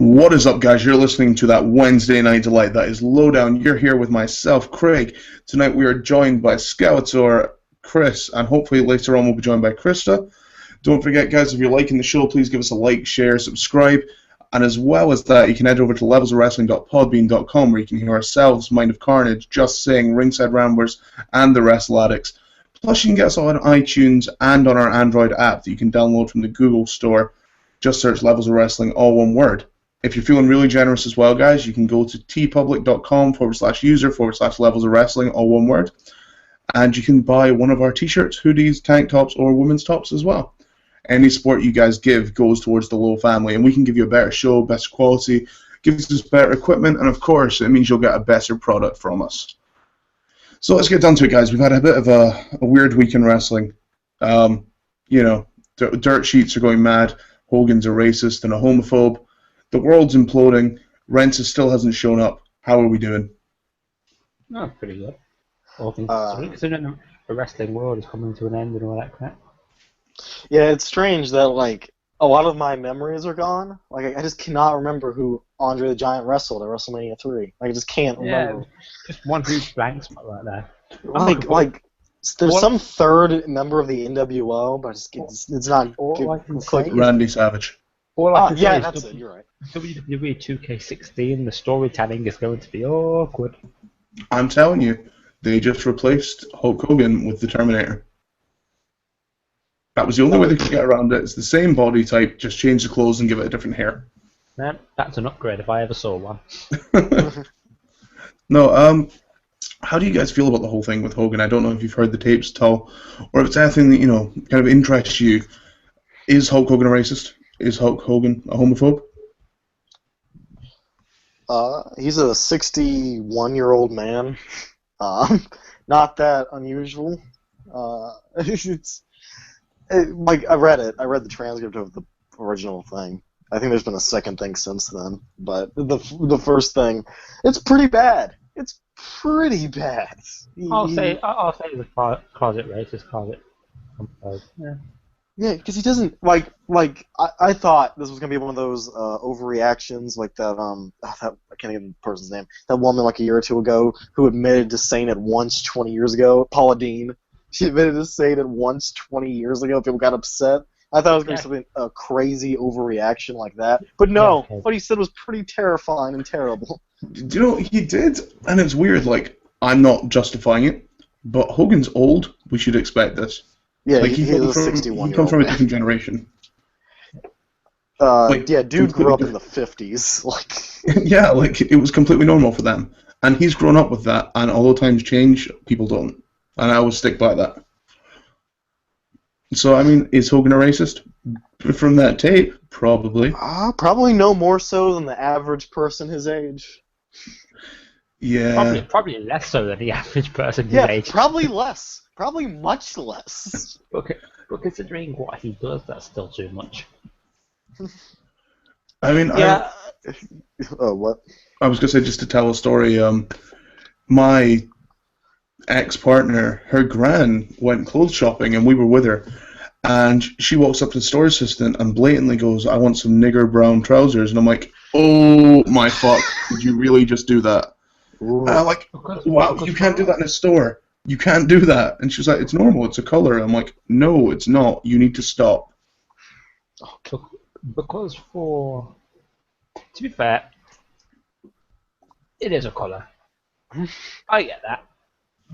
What is up, guys? You're listening to that Wednesday Night Delight. That is Lowdown. You're here with myself, Craig. Tonight we are joined by Skeletor, Chris, and hopefully later on we'll be joined by Krista. Don't forget, guys, if you're liking the show, please give us a like, share, subscribe. And as well as that, you can head over to levelsofwrestling.podbean.com where you can hear ourselves, Mind of Carnage, Just Saying, Ringside Ramblers, and the Wrestle Addicts. Plus, you can get us on iTunes and on our Android app that you can download from the Google Store. Just search Levels of Wrestling, all one word. If you're feeling really generous as well, guys, you can go to tpublic.com/user/Levels of Wrestling, all one word. And you can buy one of our t-shirts, hoodies, tank tops, or women's tops as well. Any support you guys give goes towards the Low family, and we can give you a better show, better quality, gives us better equipment, and of course, it means you'll get a better product from us. So let's get down to it, guys. We've had a bit of a weird week in wrestling. Dirt sheets are going mad. Hogan's a racist and a homophobe. The world's imploding. Renta still hasn't shown up. How are we doing? Oh, pretty good. All things considering the wrestling world is coming to an end and all that crap. Yeah, it's strange that, like, a lot of my memories are gone. Like, I just cannot remember who Andre the Giant wrestled at WrestleMania 3. I just can't remember. Just one huge blank spot right there. There's some third member of the NWO, but it's not say Randy Savage. Yeah, that's it, you're right. WWE 2K16, the storytelling is going to be awkward. I'm telling you, they just replaced Hulk Hogan with the Terminator. That was the only way they could get around it. It's the same body type, just change the clothes and give it a different hair. Man, that's an upgrade if I ever saw one. No, how do you guys feel about the whole thing with Hogan? I don't know if you've heard the tapes at all, or if it's anything that, kind of interests you. Is Hulk Hogan a racist? Is Hulk Hogan a homophobe? He's a 61-year-old man. Not that unusual. I read it. I read the transcript of the original thing. I think there's been a second thing since then. But the first thing, it's pretty bad. It's pretty bad. I'll say the closet racist, closet homophobe. Yeah. Yeah, because he doesn't I thought this was gonna be one of those overreactions, like that I can't think of the person's name. That woman like a year or two ago who admitted to saying it once 20 years ago, Paula Deen. She admitted to saying it once 20 years ago. People got upset. I thought it was going to be something a crazy overreaction like that, but no. What he said was pretty terrifying and terrible. He did, and it's weird. Like, I'm not justifying it, but Hogan's old. We should expect this. Yeah, like, he's a 61-year-old. He comes from a different generation. Dude grew up in the 50s. Yeah, it was completely normal for them, and he's grown up with that. And although times change, people don't. And I will stick by that. So, I mean, is Hogan a racist? From that tape, probably. Probably no more so than the average person his age. Yeah. Probably less so than the average person his age. Yeah, probably less. Probably much less. But considering what he does, that's still too much. I mean, yeah. What? I was going to say, just to tell a story, my ex-partner, her gran went clothes shopping and we were with her, and she walks up to the store assistant and blatantly goes, "I want some nigger brown trousers," and I'm like, "Oh my fuck, did you really just do that?" And I'm like, "Wow, you can't do that in a store. You can't do that." And she's like, "It's normal, it's a color." I'm like, "No, it's not. You need to stop." Because to be fair, it is a color. I get that.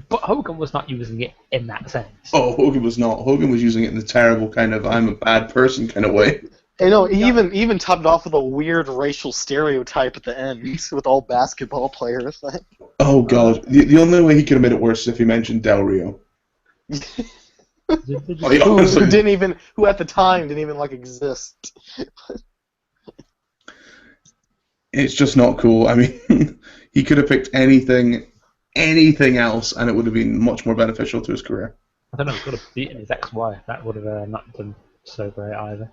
But Hogan was not using it in that sense. Oh, Hogan was not. Hogan was using it in the terrible kind of "I'm a bad person" kind of way. I know, he even topped it off with a weird racial stereotype at the end with all basketball players. Oh god, the only way he could have made it worse is if he mentioned Del Rio. Who at the time didn't even exist. It's just not cool. I mean, he could have picked anything else, and it would have been much more beneficial to his career. I don't know, he could have beaten his ex-wife. That would have not done so great either.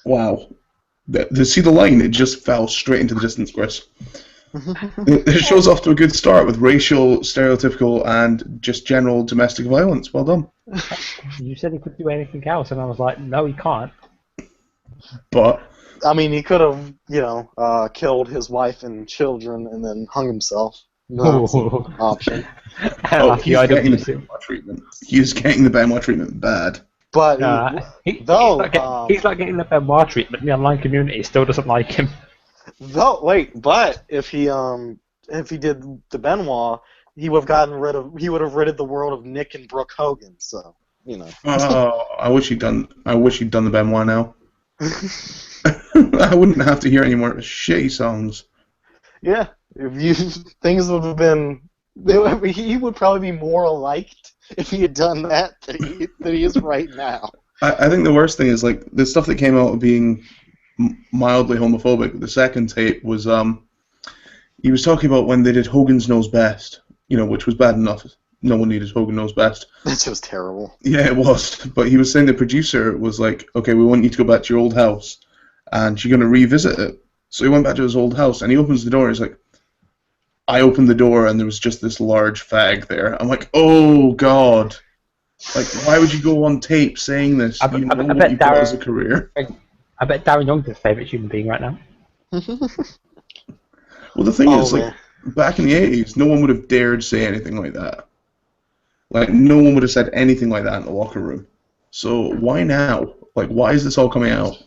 Wow. See the line? It just fell straight into the distance, Chris. The show's off to a good start with racial, stereotypical, and just general domestic violence. Well done. You said he could do anything else, and I was like, no, he can't. But I mean, he could have, killed his wife and children and then hung himself. No, that's an option. Oh, he's getting the Benoit treatment. He is getting the Benoit treatment bad. But he's not getting the Benoit treatment. The online community still doesn't like him. But if he did the Benoit, he would have ridded the world of Nick and Brooke Hogan. So I wish he'd done the Benoit now. I wouldn't have to hear any more shitty songs. Yeah, things would have been. He would probably be more liked if he had done that than he is right now. I think the worst thing is like the stuff that came out of being mildly homophobic. The second tape was he was talking about when they did Hogan's Knows Best, which was bad enough. No one needed Hogan Knows Best. That's just terrible. Yeah, it was. But he was saying the producer was like, okay, we want you to go back to your old house, and you're going to revisit it. So he went back to his old house, and he opens the door, and he's like, I opened the door, and there was just this large fag there. I'm like, oh, God. Like, why would you go on tape saying this? I bet Darren, as a career. I bet Darren Young's his favourite human being right now. Well, the thing is, like, back in the 80s, no one would have dared say anything like that. Like, no one would have said anything like that in the locker room. So why now? Like, why is this all coming out?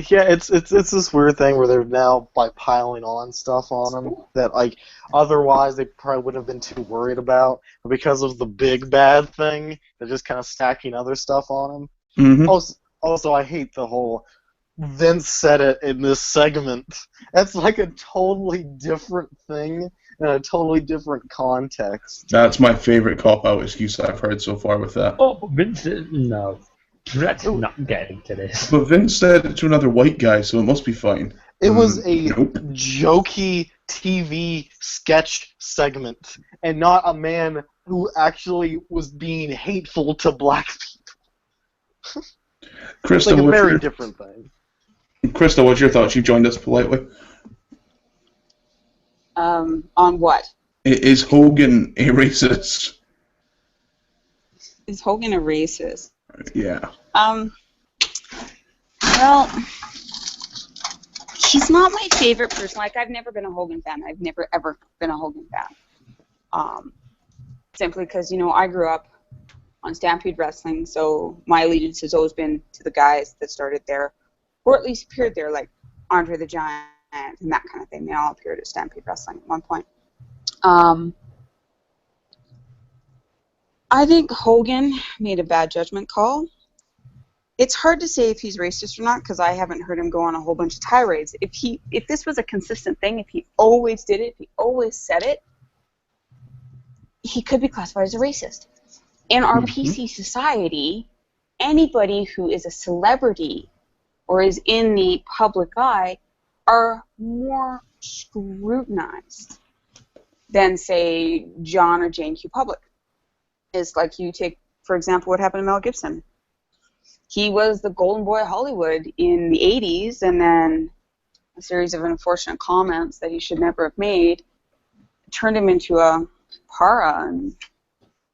Yeah, it's this weird thing where they're now piling on stuff on him that like otherwise they probably wouldn't have been too worried about, but because of the big bad thing, they're just kind of stacking other stuff on him. Mm-hmm. Also, I hate the whole Vince said it in this segment. That's like a totally different thing in a totally different context. That's my favorite cop-out excuse I've heard so far with that. Oh, Vince, no. Let's not get into this. But Vince said it to another white guy, so it must be fine. It was a jokey TV sketch segment, and not a man who actually was being hateful to black people. Krista, it's like a very different thing. Krista, what's your thoughts? You joined us politely. On what? Is Hogan a racist? Is Hogan a racist? Yeah. Well, he's not my favorite person. Like, I've never been a Hogan fan. I've never, ever been a Hogan fan. Simply because, I grew up on Stampede Wrestling, so my allegiance has always been to the guys that started there, or at least appeared there, like Andre the Giant and that kind of thing. They all appeared at Stampede Wrestling at one point. I think Hogan made a bad judgment call. It's hard to say if he's racist or not because I haven't heard him go on a whole bunch of tirades. If this was a consistent thing, if he always did it, if he always said it, he could be classified as a racist. In our PC society, anybody who is a celebrity or is in the public eye are more scrutinized than, say, John or Jane Q. Public. It's like you take, for example, what happened to Mel Gibson. He was the golden boy of Hollywood in the 80s, and then a series of unfortunate comments that he should never have made turned him into a para, and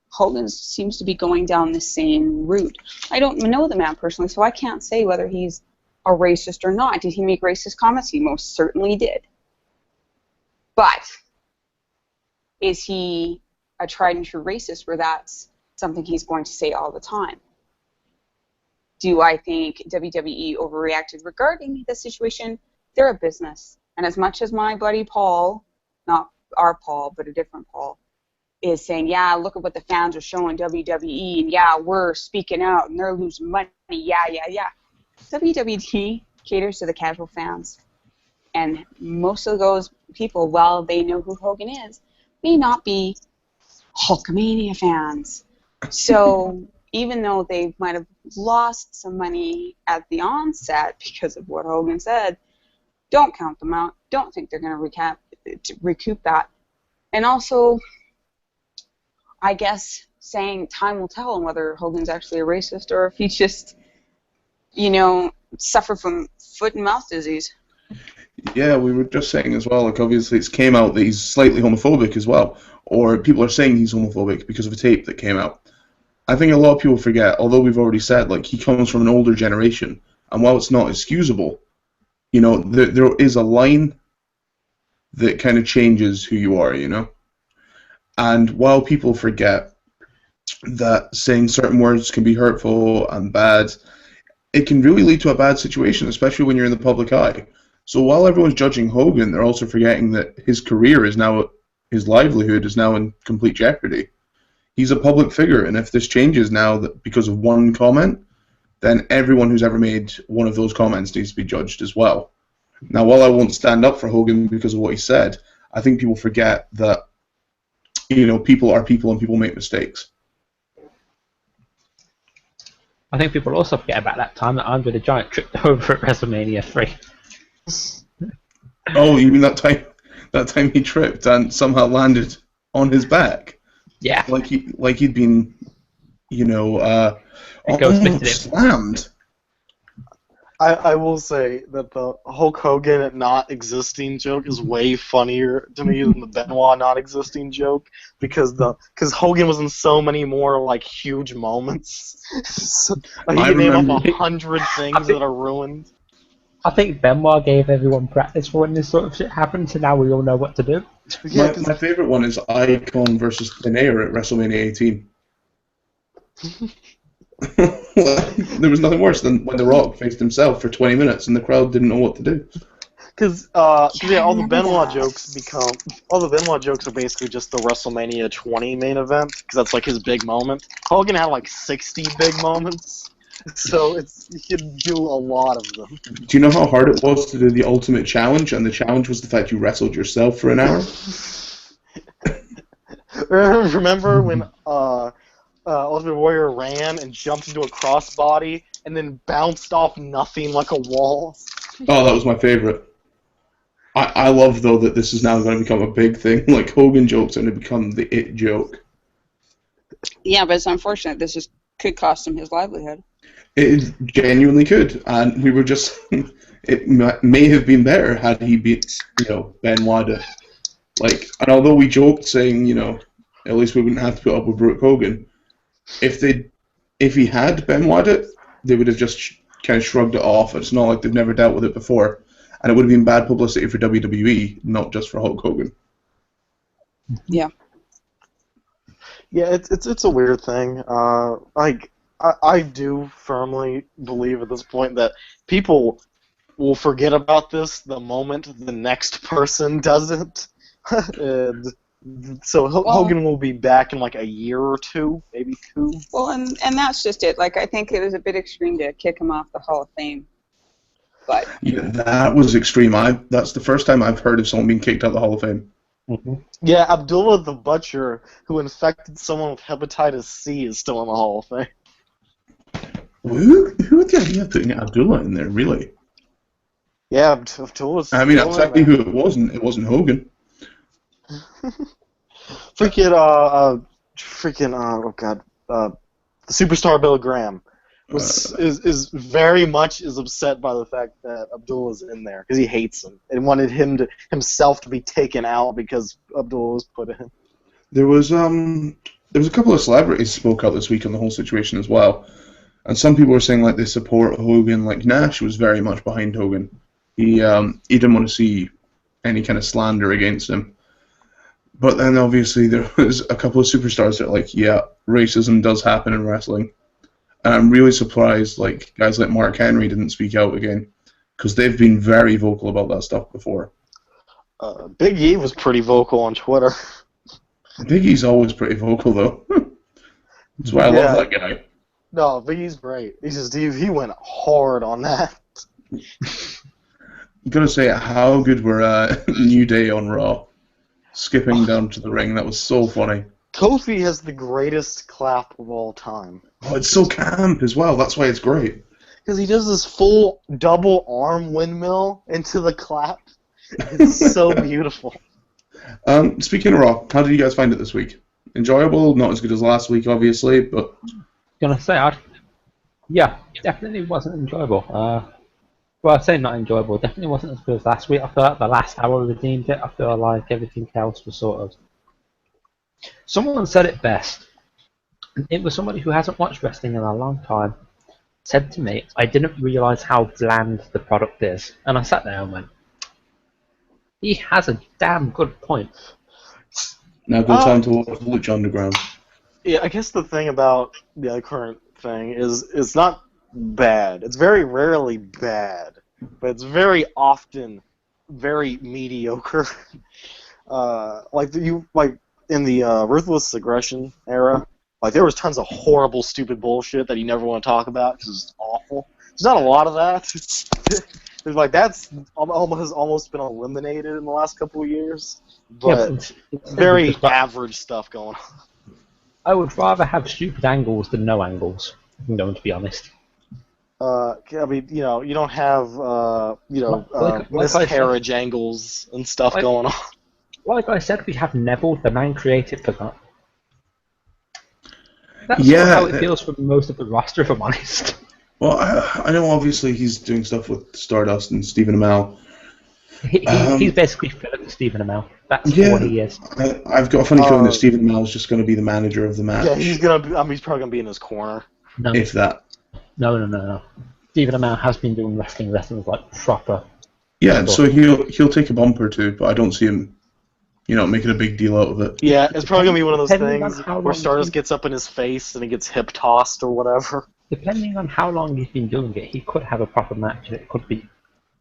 Hogan seems to be going down the same route. I don't know the man personally, so I can't say whether he's a racist or not. Did he make racist comments? He most certainly did. But is he a tried and true racist where that's something he's going to say all the time? Do I think WWE overreacted regarding this situation? They're a business. And as much as my buddy Paul, not our Paul, but a different Paul, is saying, yeah, look at what the fans are showing WWE, and yeah, we're speaking out, and they're losing money, yeah. WWE caters to the casual fans. And most of those people, while they know who Hogan is, may not be Hulkamania fans. So even though they might have lost some money at the onset because of what Hogan said, don't count them out. Don't think they're going to recoup that. And also, I guess saying time will tell on whether Hogan's actually a racist or if he just, suffered from foot and mouth disease. Yeah, we were just saying as well, like obviously it's came out that he's slightly homophobic as well, or people are saying he's homophobic because of a tape that came out. I think a lot of people forget, although we've already said, like, he comes from an older generation, and while it's not excusable, you know, there is a line that kind of changes who you are, you know? And while people forget that saying certain words can be hurtful and bad, it can really lead to a bad situation, especially when you're in the public eye. So while everyone's judging Hogan, they're also forgetting that his career is now, his livelihood is now in complete jeopardy. He's a public figure, and if this changes now that because of one comment, then everyone who's ever made one of those comments needs to be judged as well. Now, while I won't stand up for Hogan because of what he said, I think people forget that, you know, people are people and people make mistakes. I think people also forget about that time that Andre the Giant tripped over at WrestleMania 3. Oh, you mean that time he tripped and somehow landed on his back? Yeah. Like he'd been, you know, almost slammed. I will say that the Hulk Hogan not existing joke is way funnier to me than the Benoit not existing joke because Hogan was in so many more like huge moments. So, like, he can name up 100 things that are ruined. I think Benoit gave everyone practice for when this sort of shit happened, so now we all know what to do. Yeah, my favorite one is Icon versus Thin Air at WrestleMania 18. There was nothing worse than when The Rock faced himself for 20 minutes and the crowd didn't know what to do. Because all the Benoit jokes are basically just the WrestleMania 20 main event because that's like his big moment. Hogan had like 60 big moments, so he could do a lot of them. Do you know how hard it was to do the Ultimate Challenge? And the challenge was the fact you wrestled yourself for an hour. Remember when Ultimate Warrior ran and jumped into a crossbody and then bounced off nothing like a wall? Oh, that was my favorite. I love, though, that this is now going to become a big thing. Like, Hogan jokes are going to become the it joke. Yeah, but it's unfortunate. This just could cost him his livelihood. It genuinely could. And we were just... it may have been better had he beat, you know, Benoit. Like, and although we joked saying, you know, at least we wouldn't have to put up with Brooke Hogan, if he had Benoit it, they would have just kind of shrugged it off. It's not like they've never dealt with it before. And it would have been bad publicity for WWE, not just for Hulk Hogan. Yeah. Yeah, it's a weird thing. I do firmly believe at this point that people will forget about this the moment the next person does it. And so Hogan will be back in like a year or two, maybe 2. Well, and that's just it. Like, I think it was a bit extreme to kick him off the Hall of Fame. But yeah, that was extreme. That's the first time I've heard of someone being kicked out of the Hall of Fame. Mm-hmm. Yeah, Abdullah the Butcher, who infected someone with hepatitis C, is still in the Hall of Fame. Who had the idea of putting Abdullah in there, really? Yeah, Abdullah's I mean, still I'll tell in you there. who it wasn't. It wasn't Hogan. Freaking, oh god, the superstar Bill Graham is very much upset by the fact that Abdullah's in there because he hates him and wanted himself to be taken out because Abdullah was put in. There was a couple of celebrities spoke out this week on the whole situation as well, and some people were saying like they support Hogan. Like Nash was very much behind Hogan. He didn't want to see any kind of slander against him. But then obviously there was a couple of superstars that are like, yeah, racism does happen in wrestling. And I'm really surprised like guys like Mark Henry didn't speak out again because they've been very vocal about that stuff before. Big E was pretty vocal on Twitter. Big E's always pretty vocal though. That's why I love that guy. No, Big E's great. He went hard on that. I'm gonna say how good were New Day on Raw. Skipping down to the ring, that was so funny. Kofi has the greatest clap of all time. Oh, it's so camp as well, that's why it's great. Because he does this full double arm windmill into the clap. It's so beautiful. Speaking of Raw, how did you guys find it this week? Enjoyable, not as good as last week, obviously, but... Gonna say, yeah, definitely wasn't enjoyable. Well, I say not enjoyable. Definitely wasn't as good as last week. I feel like the last hour redeemed it. I feel like everything else was sort of... Someone said it best. it was somebody who hasn't watched wrestling in a long time said to me, I didn't realise how bland the product is. And I sat there and went, he has a damn good point. Now go time to watch Lucha Underground. Yeah, I guess the thing about the current thing is it's not bad. It's very rarely bad, but it's very often very mediocre. Like in the Ruthless Aggression era, like there was tons of horrible, stupid bullshit that you never want to talk about because it's awful. There's not a lot of that. There's like that's almost been eliminated in the last couple of years, but it's very average stuff going on. I would rather have stupid angles than no angles, if I'm going to be honest. I mean, you don't have, miscarriage angles and stuff going on. Like I said, we have Neville, the man created for that. That's how it feels for most of the roster, if I'm honest. Well, I know obviously he's doing stuff with Stardust and Stephen Amell. He's basically Philip Stephen Amell. That's what he is. I've got a funny feeling that Stephen Amell is just going to be the manager of the match. Yeah, he's probably going to be in his corner. No. If that. No. Stephen Amell has been doing wrestling like proper. Yeah, so he'll take a bump or two, but I don't see him, making a big deal out of it. Yeah, it's probably going to be one of those things where Stardust gets up in his face and he gets hip tossed or whatever. Depending on how long he's been doing it, he could have a proper match and it could be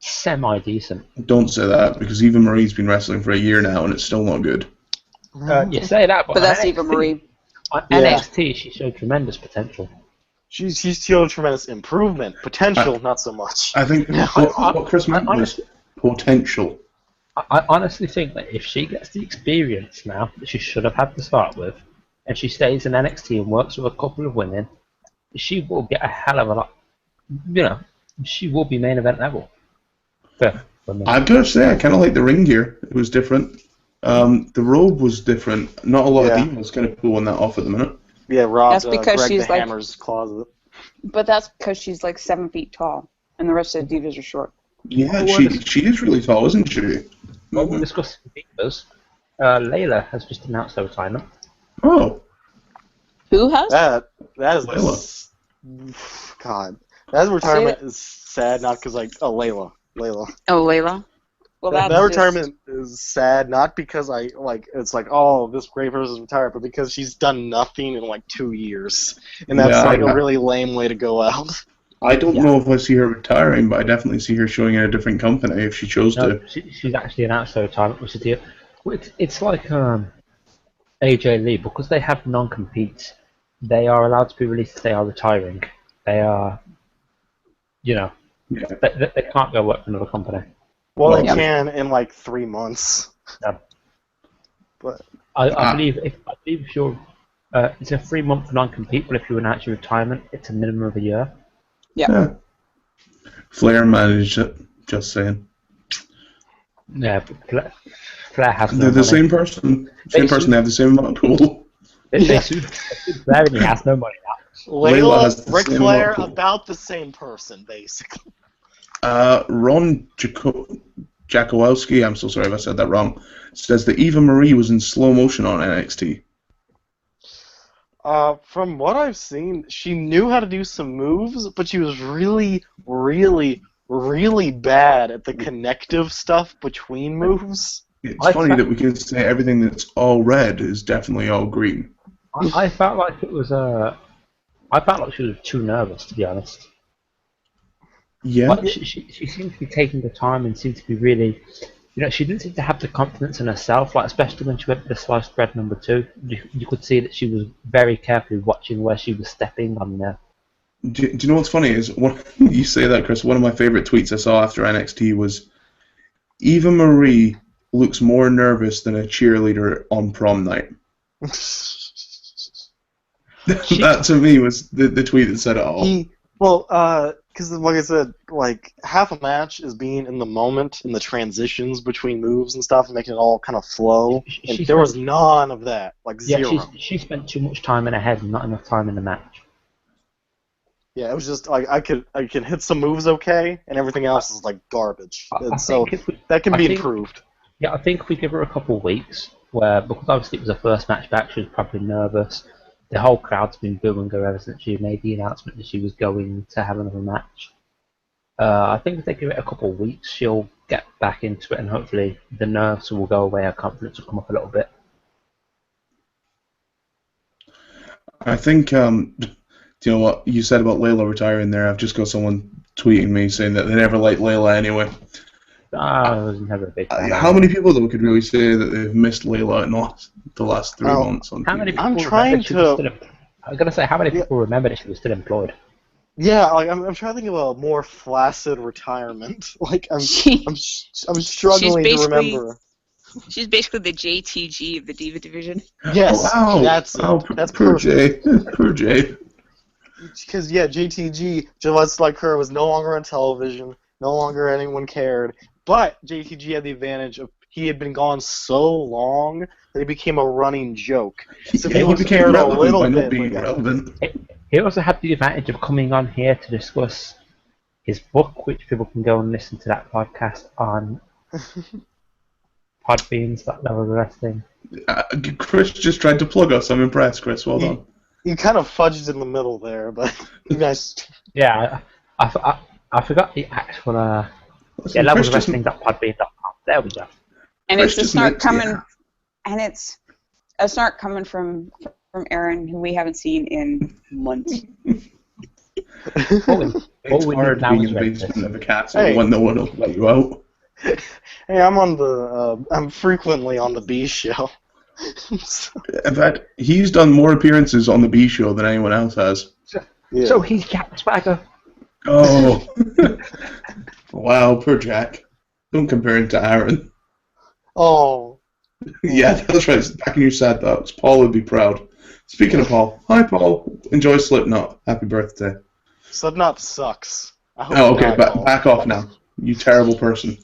semi-decent. Don't say that, because Eva Marie's been wrestling for a year now and it's still not good. You say that, but that's NXT, Eva Marie. On NXT, she showed tremendous potential. She's showed tremendous improvement. Potential, not so much. I think what Chris meant was potential. I honestly think that if she gets the experience now that she should have had to start with, and she stays in NXT and works with a couple of women, she will get a hell of a lot. She will be main event level. I've got to say, I kind of like the ring gear. It was different. The robe was different. Not a lot of demons kind of pulling that off at the minute. Yeah, Rob. That's because Greg she's the like Hammer's closet. But that's because she's like 7 feet tall, and the rest of the divas are short. Yeah, she is really tall, isn't she? Well, we'll discuss divas. Layla has just announced her retirement. Oh. Who has? That is Layla. God. That retirement is sad, not because Layla. Oh, Layla. Well, that retirement is sad, not because this great person's retired, but because she's done nothing in 2 years, and that's a really lame way to go out. I don't know if I see her retiring, but I definitely see her showing in a different company if she chose to. She's actually announced her retirement, which is it's like AJ Lee, because they have non-competes. They are allowed to be released if they are retiring. They are, they can't go work for another company. Well, they can in 3 months. Yeah. But I believe if you're, it's a 3-month non-compete, but if you announce your retirement, it's a minimum of a year. Yeah. Flair managed it. Just saying. Yeah, but Flair has. They're the same person. They have the same amount of pool. Flair and he has no money now. Layla has Ric Flair, about the same person, basically. Ron Jakowski, I'm so sorry if I said that wrong, says that Eva Marie was in slow motion on NXT. From what I've seen, she knew how to do some moves, but she was really, really, really bad at the connective stuff between moves. It's funny that we can say everything that's all red is definitely all green. I felt like it was I felt like she was too nervous, to be honest. Yeah. Like, she seemed to be taking the time and seemed to be really, she didn't seem to have the confidence in herself. Like especially when she went for the sliced bread number 2, you could see that she was very carefully watching where she was stepping on there. Do you know what's funny is when you say that, Chris? One of my favorite tweets I saw after NXT was Eva Marie looks more nervous than a cheerleader on prom night. That to me was the tweet that said it all. Because like I said, half a match is being in the moment, in the transitions between moves and stuff, and making it all kind of flow. And there was none of that, zero. Yeah, she spent too much time in her head and not enough time in the match. Yeah, it was just I can hit some moves okay, and everything else is garbage. That can be improved. Yeah, I think if we give her a couple of weeks, because obviously it was her first match back, she was probably nervous. the whole crowd's been booing her ever since she made the announcement that she was going to have another match. I think if they give it a couple of weeks, she'll get back into it, and hopefully the nerves will go away, her confidence will come up a little bit. I think, do you know what you said about Layla retiring there? I've just got someone tweeting me saying that they never liked Layla anyway. I was never a big fan. How many people, though, could really say that they've missed Layla in the last 3 months on How TV? many people I'm trying to. I was gonna say, how many people remember that she was still employed? Yeah, like I'm trying to think of a more flaccid retirement. Like I'm struggling to remember. She's basically the JTG of the Diva division. Yes, Oh, wow. that's it. Oh, That's poor perfect. Jay. Poor Jay. Because yeah, JTG, just like her, was no longer on television. No longer anyone cared. But JTG had the advantage of he had been gone so long that he became a running joke. So Yeah, he people became cared a relevant little by not bit. being relevant. He also had the advantage of coming on here to discuss his book, which people can go and listen to that podcast on Podbeans, that level of wrestling. Chris just tried to plug us. I'm impressed, Chris. Well done. You kind of fudged in the middle there, but you guys. Yeah, I forgot the actual Listen, levels of Chris just- wrestling.podbean.com. There we go. And Chris it's a just snark meant- coming, yeah. and it's a snark coming from Aaron, who we haven't seen in months. All we It's need hard now being is in the Red basement Bull. of a castle Hey. when no one will let you out. Hey, I'm on the. I'm frequently on the B show. So, In fact, he's done more appearances on the B Show than anyone else has. yeah. So he's Jack Swagger. Oh. Wow, poor Jack. Don't compare him to Aaron. Oh. Yeah, that's right. Back in your sad thoughts. Paul would be proud. Speaking of Paul, hi Paul. Enjoy Slipknot. Happy birthday. Slipknot sucks. I hope Oh, okay. not, Paul. Back off now. You terrible person.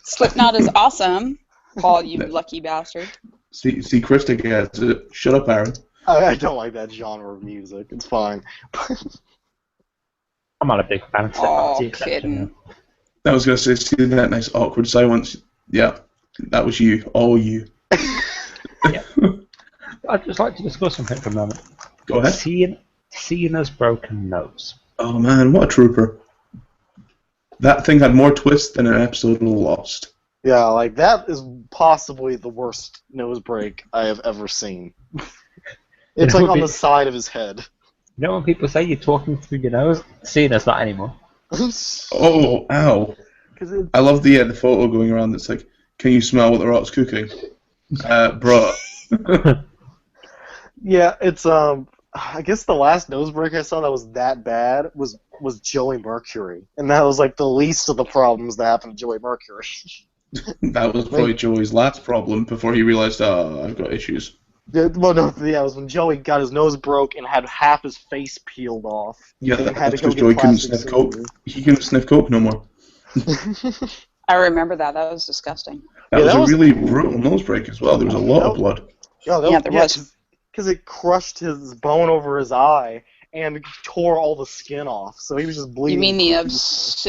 Slipknot is awesome, Paul, you lucky bastard. See, Krista gets it. Shut up, Aaron. I don't like that genre of music. It's fine. I'm not a big fan of Oh, Slipknot, the exception, kidding. I was going to say, see that nice awkward silence? Yeah, that was you. All you. I'd just like to discuss something for a moment. Go ahead. Cena's broken nose. Oh man, what a trooper. That thing had more twists than an episode of Lost. Yeah, like that is possibly the worst nose break I have ever seen. It's You know, like on it- the side of his head. You know when people say you're talking through your nose? Cena's not anymore. Oh, ow. 'Cause it, I love the photo going around that's like, can you smell what the Rock's cooking? Bruh. yeah, it's I guess the last nose break I saw that was that bad was Joey Mercury, and that was like the least of the problems that happened to Joey Mercury. That was probably Joey's last problem before he realized, I've got issues. Yeah, well, no, yeah, it was when Joey got his nose broke and had half his face peeled off. Yeah, and had that's to go because get Joey couldn't plastic sniff coke. surgery. He couldn't sniff coke no more. I remember that. That was disgusting. That Yeah, was that a was- really brutal nose break as well. There was a lot of blood. Yeah, There was. Because it crushed his bone over his eye and tore all the skin off, so he was just You bleeding. mean the profusely.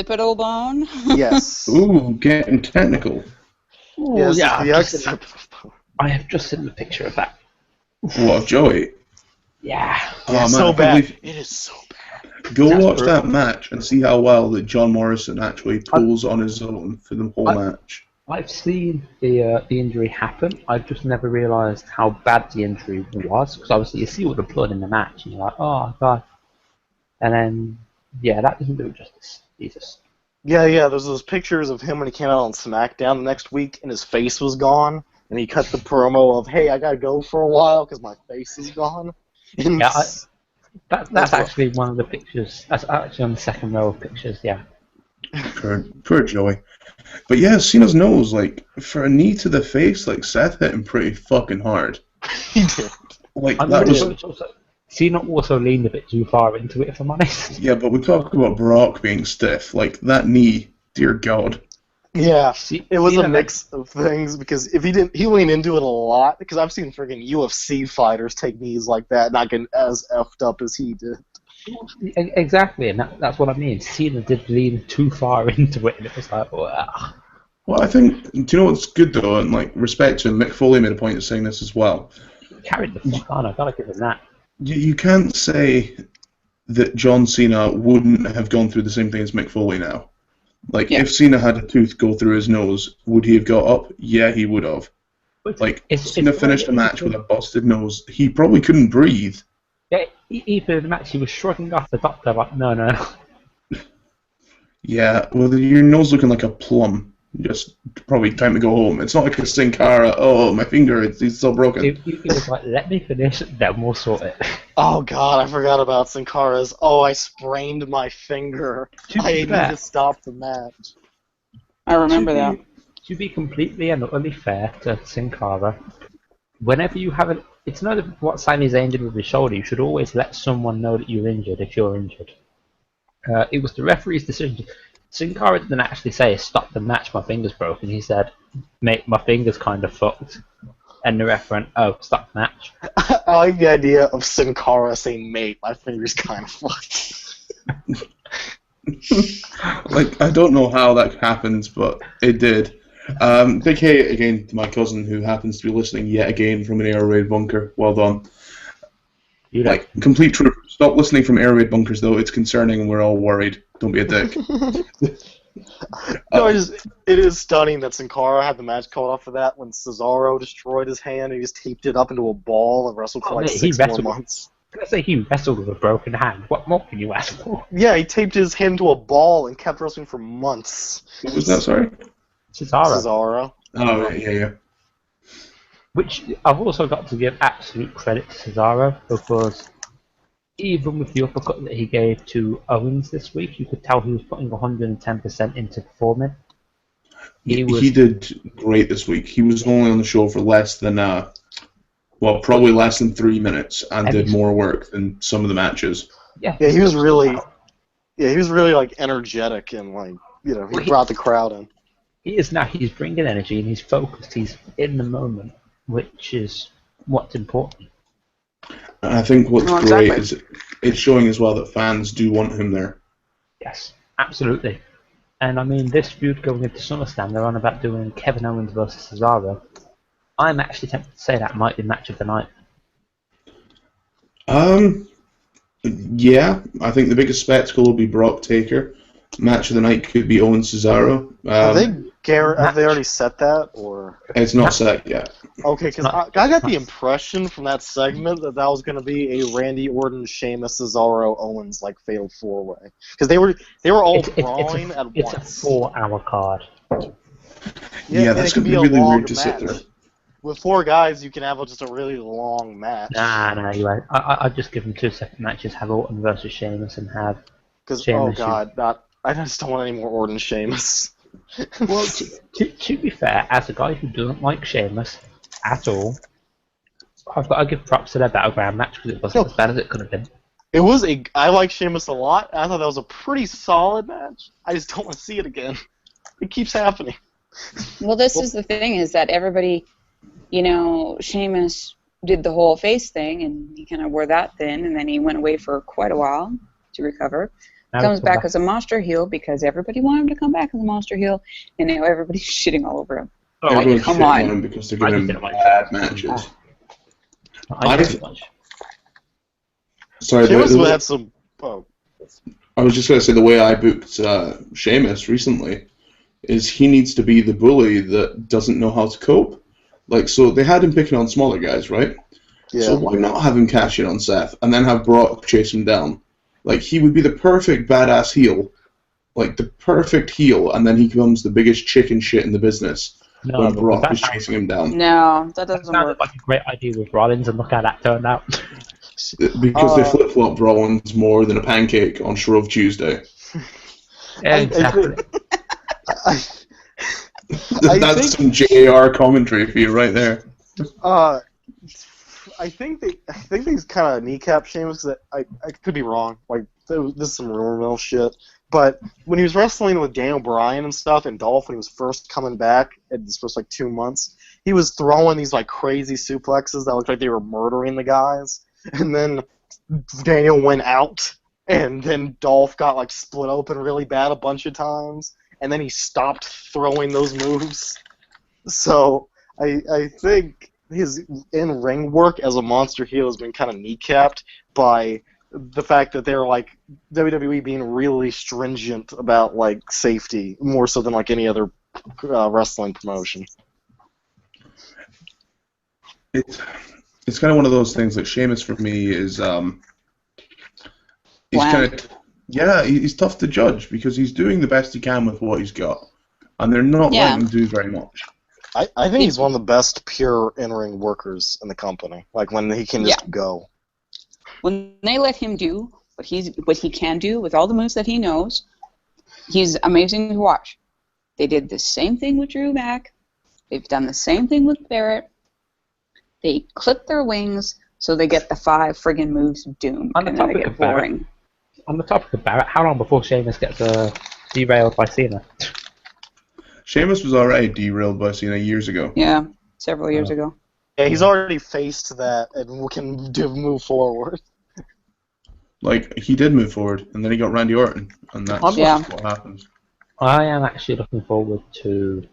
occipital bone? Yes. Ooh, getting technical. Yes, yeah, the I've just seen- occipital bone. I have just seen the picture of that. What, of Joey? Yeah. Oh, Yeah, man, so I can't bad. believe- It is so bad. Go That's watch brutal. that match and see how well that John Morrison actually pulls on his own for the whole match. I've seen the injury happen. I've just never realised how bad the injury was, because obviously you see all the blood in the match, and you're like, oh god. And then, yeah, that doesn't do it justice. Jesus. Yeah, there's those pictures of him when he came out on SmackDown the next week, and his face was gone, and he cut the promo of, hey, I gotta go for a while because my face is gone. And Yeah, that's That's actually one of the pictures. That's actually on the second row of pictures. Yeah. Poor Joey. But yeah, Cena's nose, like, for a knee to the face, like, Seth hit him pretty fucking hard. he did. Like, I'm that pretty was... sure it's also, Cena also leaned a bit too far into it, if I'm honest. Yeah, but we talk about Brock being stiff. Like, that knee, dear God. Yeah, it was a Cena, mix of things because if he lean into it a lot, because I've seen friggin' UFC fighters take knees like that, not getting as effed up as he did. Exactly, and that's what I mean. Cena did lean too far into it, and it was like, wow. Well, I think, do you know what's good, though? And, like, respect to him, Mick Foley made a point of saying this as well. Carried the fuck on, I gotta give him that. you can't say that John Cena wouldn't have gone through the same thing as Mick Foley now. Like, Yeah. if Cena had a tooth go through his nose, would he have got up? Yeah, he would have. But Like, it's Cena very finished a match easy. with a busted nose. He probably couldn't breathe. Yeah, even in the match, he was shrugging off the doctor like, no, no. Yeah, well, your nose looking like a plum. Just probably time to go home. It's not like a Sin Cara. Oh, my finger, it's so broken. He was like, let me finish, then we'll sort it. Oh god, I forgot about Sin Cara's. Oh, I sprained my finger. To I be need fair- to stop the match. I remember to that. be, to be completely and utterly fair to Sin Cara, whenever you have it's not what Sami Zayn did with his shoulder. You should always let someone know that you're injured if you're injured. It was the referee's decision. Sin Cara didn't actually say, stop the match, my finger's broken. He said, mate, my finger's kind of fucked. And the ref went, oh, stop the match. I like the idea of Sin Cara saying, mate, my finger's kind of fucked. Like, I don't know how that happens, but it did. Big hey again to my cousin who happens to be listening yet again from an air raid bunker. Well done. You know, Like, complete truth. Stop listening from air raid bunkers, though. It's concerning and we're all worried. Don't be a dick. No, it is stunning that Sin Cara had the match called off for that when Cesaro destroyed his hand and he just taped it up into a ball and wrestled for Oh, like mate, he 6 more wrestled. months. Can I say he wrestled with a broken hand? What more can you ask for? Yeah, he taped his hand to a ball and kept wrestling for months. What was that, sorry? Cesaro. Cesaro. Oh, right, yeah. Which I've also got to give absolute credit to Cesaro, because even with the uppercut that he gave to Owens this week, you could tell he was putting 110% into performing. He did great this week. He was only on the show for less than, probably less than 3 minutes and did more work than some of the matches. Yeah, Yeah, he was really like energetic and like, you know, he brought the crowd in. he's bringing energy and he's focused, he's in the moment, which is what's important. And I think what's Oh, great exactly. is it's showing as well that fans do want him there. Yes, absolutely. And I mean, this feud going into SummerSlam, they're on about doing Kevin Owens versus Cesaro. I'm actually tempted to say that might be match of the night. Yeah, I think the biggest spectacle will be Brock Taker. Match of the night could be Owen Cesaro. Have they already set that, or? It's not set yet. Okay, because I got the impression from that segment that was going to be a Randy Orton, Sheamus, Cesaro, Owens like fatal 4-way, because they were all brawling at It's once. a 4-hour card. Yeah, and that's it could going to be a really long weird to sit match. there. With 4 guys, you can have just a really long match. Nah, you won't. I'd just give them 2-second matches, have Orton versus Sheamus, and have... Because Sheamus, I just don't want any more Orton Sheamus. Well, to be fair, as a guy who doesn't like Sheamus at all, I've got to give props to their Battleground match because it wasn't as bad as it could have been. I like Sheamus a lot. I thought that was a pretty solid match. I just don't want to see it again. It keeps happening. Well, this is the thing, is that everybody, you know, Sheamus did the whole face thing, and he kind of wore that thin, and then he went away for quite a while to recover. Now Comes he's back as a monster heel because everybody wanted him to come back as a monster heel, and now everybody's shitting all over him. Oh, Everyone's come shitting on. him because they're I giving just him didn't like bad that. matches. I didn't watch. Sorry, Sheamus had some. Oh, I was just going to say the way I booked Sheamus recently is he needs to be the bully that doesn't know how to cope. Like, so they had him picking on smaller guys, right? yeah. So why not have him cash in on Seth and then have Brock chase him down? Like, he would be the perfect badass heel. Like, the perfect heel, and then he becomes the biggest chicken shit in the business No, when because Brock that is chasing him down. No, that That doesn't sounded work. like a great idea with Rollins, and look how that turned out. Because they flip-flop Rollins more than a pancake on Shrove Tuesday. Exactly. I That's some JR commentary for you right there. I think they kind of kneecap Sheamus. That I could be wrong. Like this is some rumor mill shit. But when he was wrestling with Daniel Bryan and stuff, and Dolph when he was first coming back in his first like 2 months, he was throwing these like crazy suplexes that looked like they were murdering the guys. And then Daniel went out, and then Dolph got like split open really bad a bunch of times, and then he stopped throwing those moves. So I think his in-ring work as a monster heel has been kind of kneecapped by the fact that they're like WWE being really stringent about like safety, more so than like any other wrestling promotion. It's kind of one of those things. Like Sheamus for me is he's Bland. kind of he's tough to judge because he's doing the best he can with what he's got, and they're not Yeah. letting him do very much. I think he's one of the best pure in-ring workers in the company. Like when he can just go. When they let him do what he can do with all the moves that he knows, he's amazing to watch. They did the same thing with Drew Mack. They've done the same thing with Barrett. They clip their wings so they get the 5 friggin' moves of doom, On the and then they topic get of Barrett, boring. On the topic of Barrett, how long before Sheamus gets derailed by Cena? Sheamus was already derailed by Cena years ago. Yeah, several years ago. Yeah, he's already faced that and can move forward. Like he did move forward, and then he got Randy Orton, and that's Yeah. what happens. I am actually looking forward to,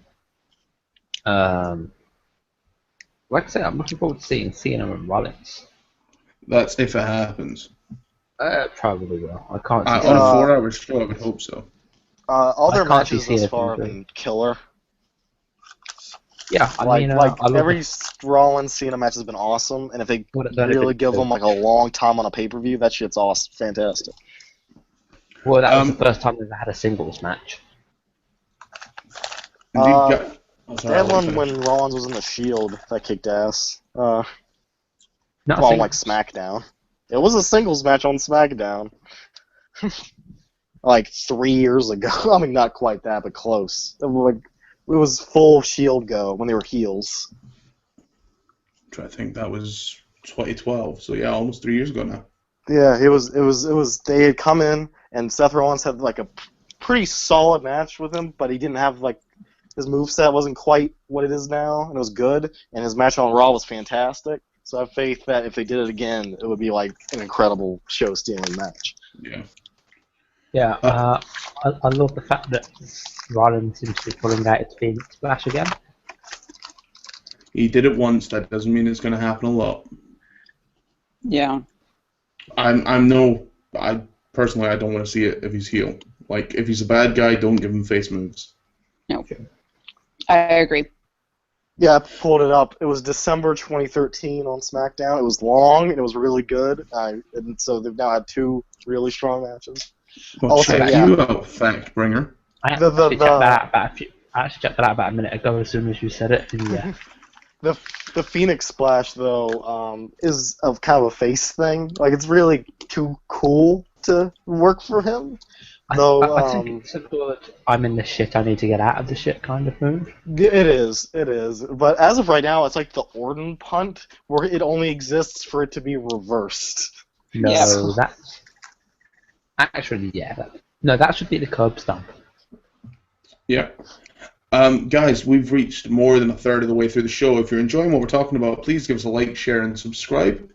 like I said, I'm looking forward to seeing Cena and Rollins. That's if it happens. Probably will. I can't see. On a 4-hour show, I would hope so. All their I can't see matches thus Cena far have being been killer. Yeah, I mean, Every Rollins Cena match has been awesome, and if they really give them like a long time on a pay-per-view, that shit's awesome, fantastic. Well, that was the first time they've had a singles match. Indeed, They had one when Rollins was in the Shield that kicked ass. Not a Well, singles. like SmackDown. It was a singles match on SmackDown. Like 3 years ago. I mean, not quite that, but close. It was full Shield go when they were heels. I think that was 2012. So yeah, almost 3 years ago now. Yeah, it was. They had come in, and Seth Rollins had like a pretty solid match with him, but he didn't have like his moveset wasn't quite what it is now, and it was good. And his match on Raw was fantastic. So I have faith that if they did it again, it would be like an incredible show-stealing match. Yeah. Yeah, I love the fact that Rollins seems to be pulling out its Phoenix Splash again. He did it once. That doesn't mean it's going to happen a lot. Yeah. I personally I don't want to see it if he's heel. Like if he's a bad guy, don't give him face moves. No. I agree. Yeah, I pulled it up. It was December 2013 on SmackDown. It was long and it was really good. And so they've now had 2 really strong matches. Well, Also, check yeah. you out, fact bringer. I The- actually the- checked that out I actually checked that out about a minute ago as soon as you said it. And yeah, The Phoenix Splash though is of kind of a face thing. Like it's really too cool to work for him. Though I think it's a good I'm in the shit, I need to get out of the shit kind of move. it is. But as of right now, it's like the Orton punt where it only exists for it to be reversed. No, Yeah. that's actually no, that should be the curb stomp. Yeah. Guys, we've reached more than a third of the way through the show. If you're enjoying what we're talking about, please give us a like, share, and subscribe.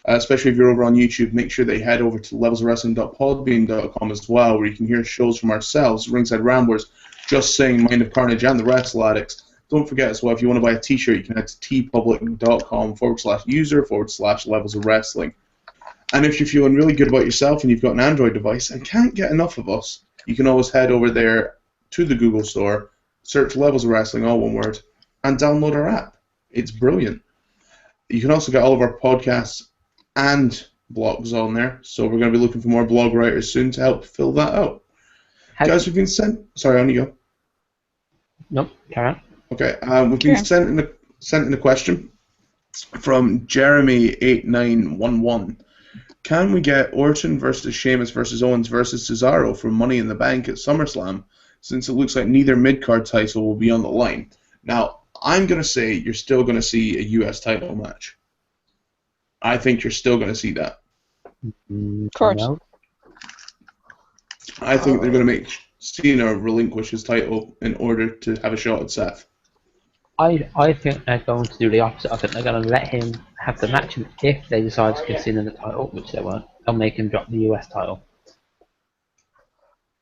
Especially if you're over on YouTube, make sure that you head over to levelsofwrestling.podbean.com as well, where you can hear shows from ourselves, Ringside Ramblers, Just Saying, Mind of Carnage, and the Wrestle Addicts. Don't forget as well, if you want to buy a t-shirt, you can head to tpublic.com/user/levels of wrestling. And if you're feeling really good about yourself and you've got an Android device and can't get enough of us, you can always head over there to the Google Store, search Levels of Wrestling, all one word, and download our app. It's brilliant. You can also get all of our podcasts and blogs on there, so we're going to be looking for more blog writers soon to help fill that out. Guys, we've been sent... Sorry, on you go. Nope, carry on. Okay, we've been sent in a question from Jeremy8911. Can we get Orton versus Sheamus versus Owens versus Cesaro for Money in the Bank at SummerSlam, since it looks like neither mid-card title will be on the line? Now, I'm going to say you're still going to see a US title match. I think you're still going to see that. Of course. No. I think they're going to make Cena relinquish his title in order to have a shot at Seth. I think they're going to do the opposite. I think they're going to let him have the match, and if they decide to give Cena the title, which they won't, they'll make him drop the US title.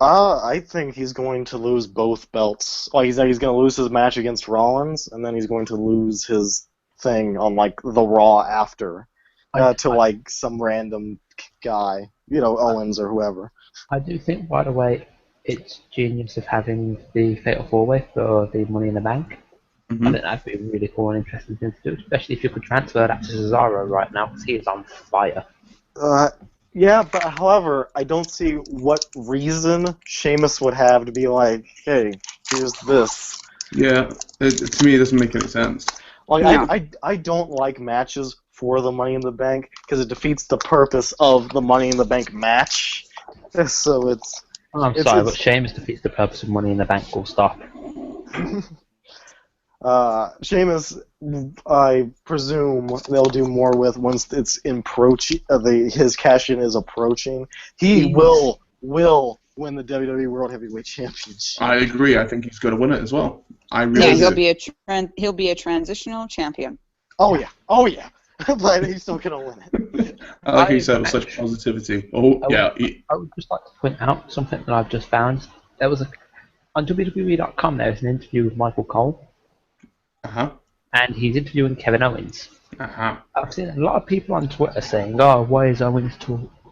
I think he's going to lose both belts. Well, he's going to lose his match against Rollins, and then he's going to lose his thing on like the Raw after to I- like some random guy, Owens or whoever. I do think, by the way, it's genius of having the Fatal 4-Way for the Money in the Bank. I Mhm. think that'd be a really cool and interesting thing to do, especially if you could transfer that to Cesaro right now, because he is on fire. Yeah, but however, I don't see what reason Sheamus would have to be like, hey, here's this. Yeah, to me, it doesn't make any sense. Like, No. I don't like matches for the Money in the Bank because it defeats the purpose of the Money in the Bank match. So it's I'm It's- sorry, it's- but Sheamus defeats the purpose of Money in the Bank. Full stop. Sheamus, I presume they'll do more with once it's his cash in is approaching. He will win the WWE World Heavyweight Championship. I agree. I think he's going to win it as well. I Yeah, really he'll be a transitional champion. Oh yeah, but he's still gonna win it. I like how you said it with such positivity. Oh, yeah. I would just like to point out something that I've just found. There was on WWE.com. There was an interview with Michael Cole, Uh-huh. and he's interviewing Kevin Owens. Uh-huh. I've seen a lot of people on Twitter saying, "Oh, why is Owens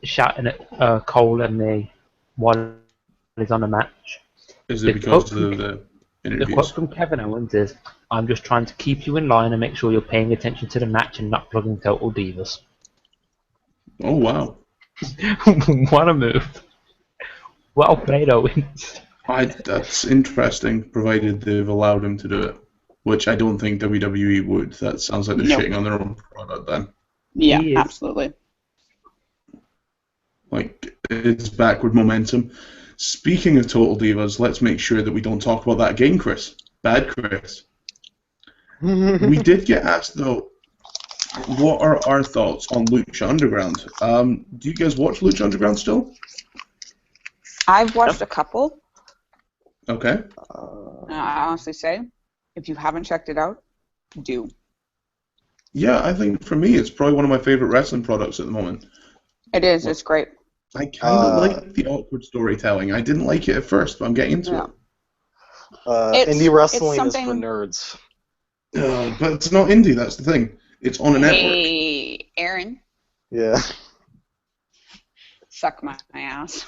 shouting at Cole and me while he's on a match?" Is The it because quote of the The quote interviews? from Kevin Owens is, "I'm just trying to keep you in line and make sure you're paying attention to the match and not plugging Total Divas." Oh, wow. What a move! Well played, Owens. That's interesting, provided they've allowed him to do it, which I don't think WWE would. That sounds like they're No. shitting on their own product then. Yeah, He is. absolutely. Like, it's backward momentum. Speaking of Total Divas, let's make sure that we don't talk about that again, Chris. Bad Chris. We did get asked, though, what are our thoughts on Lucha Underground? Do you guys watch Lucha Underground still? I've watched a couple. Okay. I honestly say, if you haven't checked it out, do. Yeah, I think for me, it's probably one of my favorite wrestling products at the moment. It is. It's great. I kind of like the awkward storytelling. I didn't like it at first, but I'm getting into Yeah. it. Indie wrestling is for something- nerds. But it's not indie, that's the thing. It's on a network. Hey, Aaron, Yeah. suck my ass.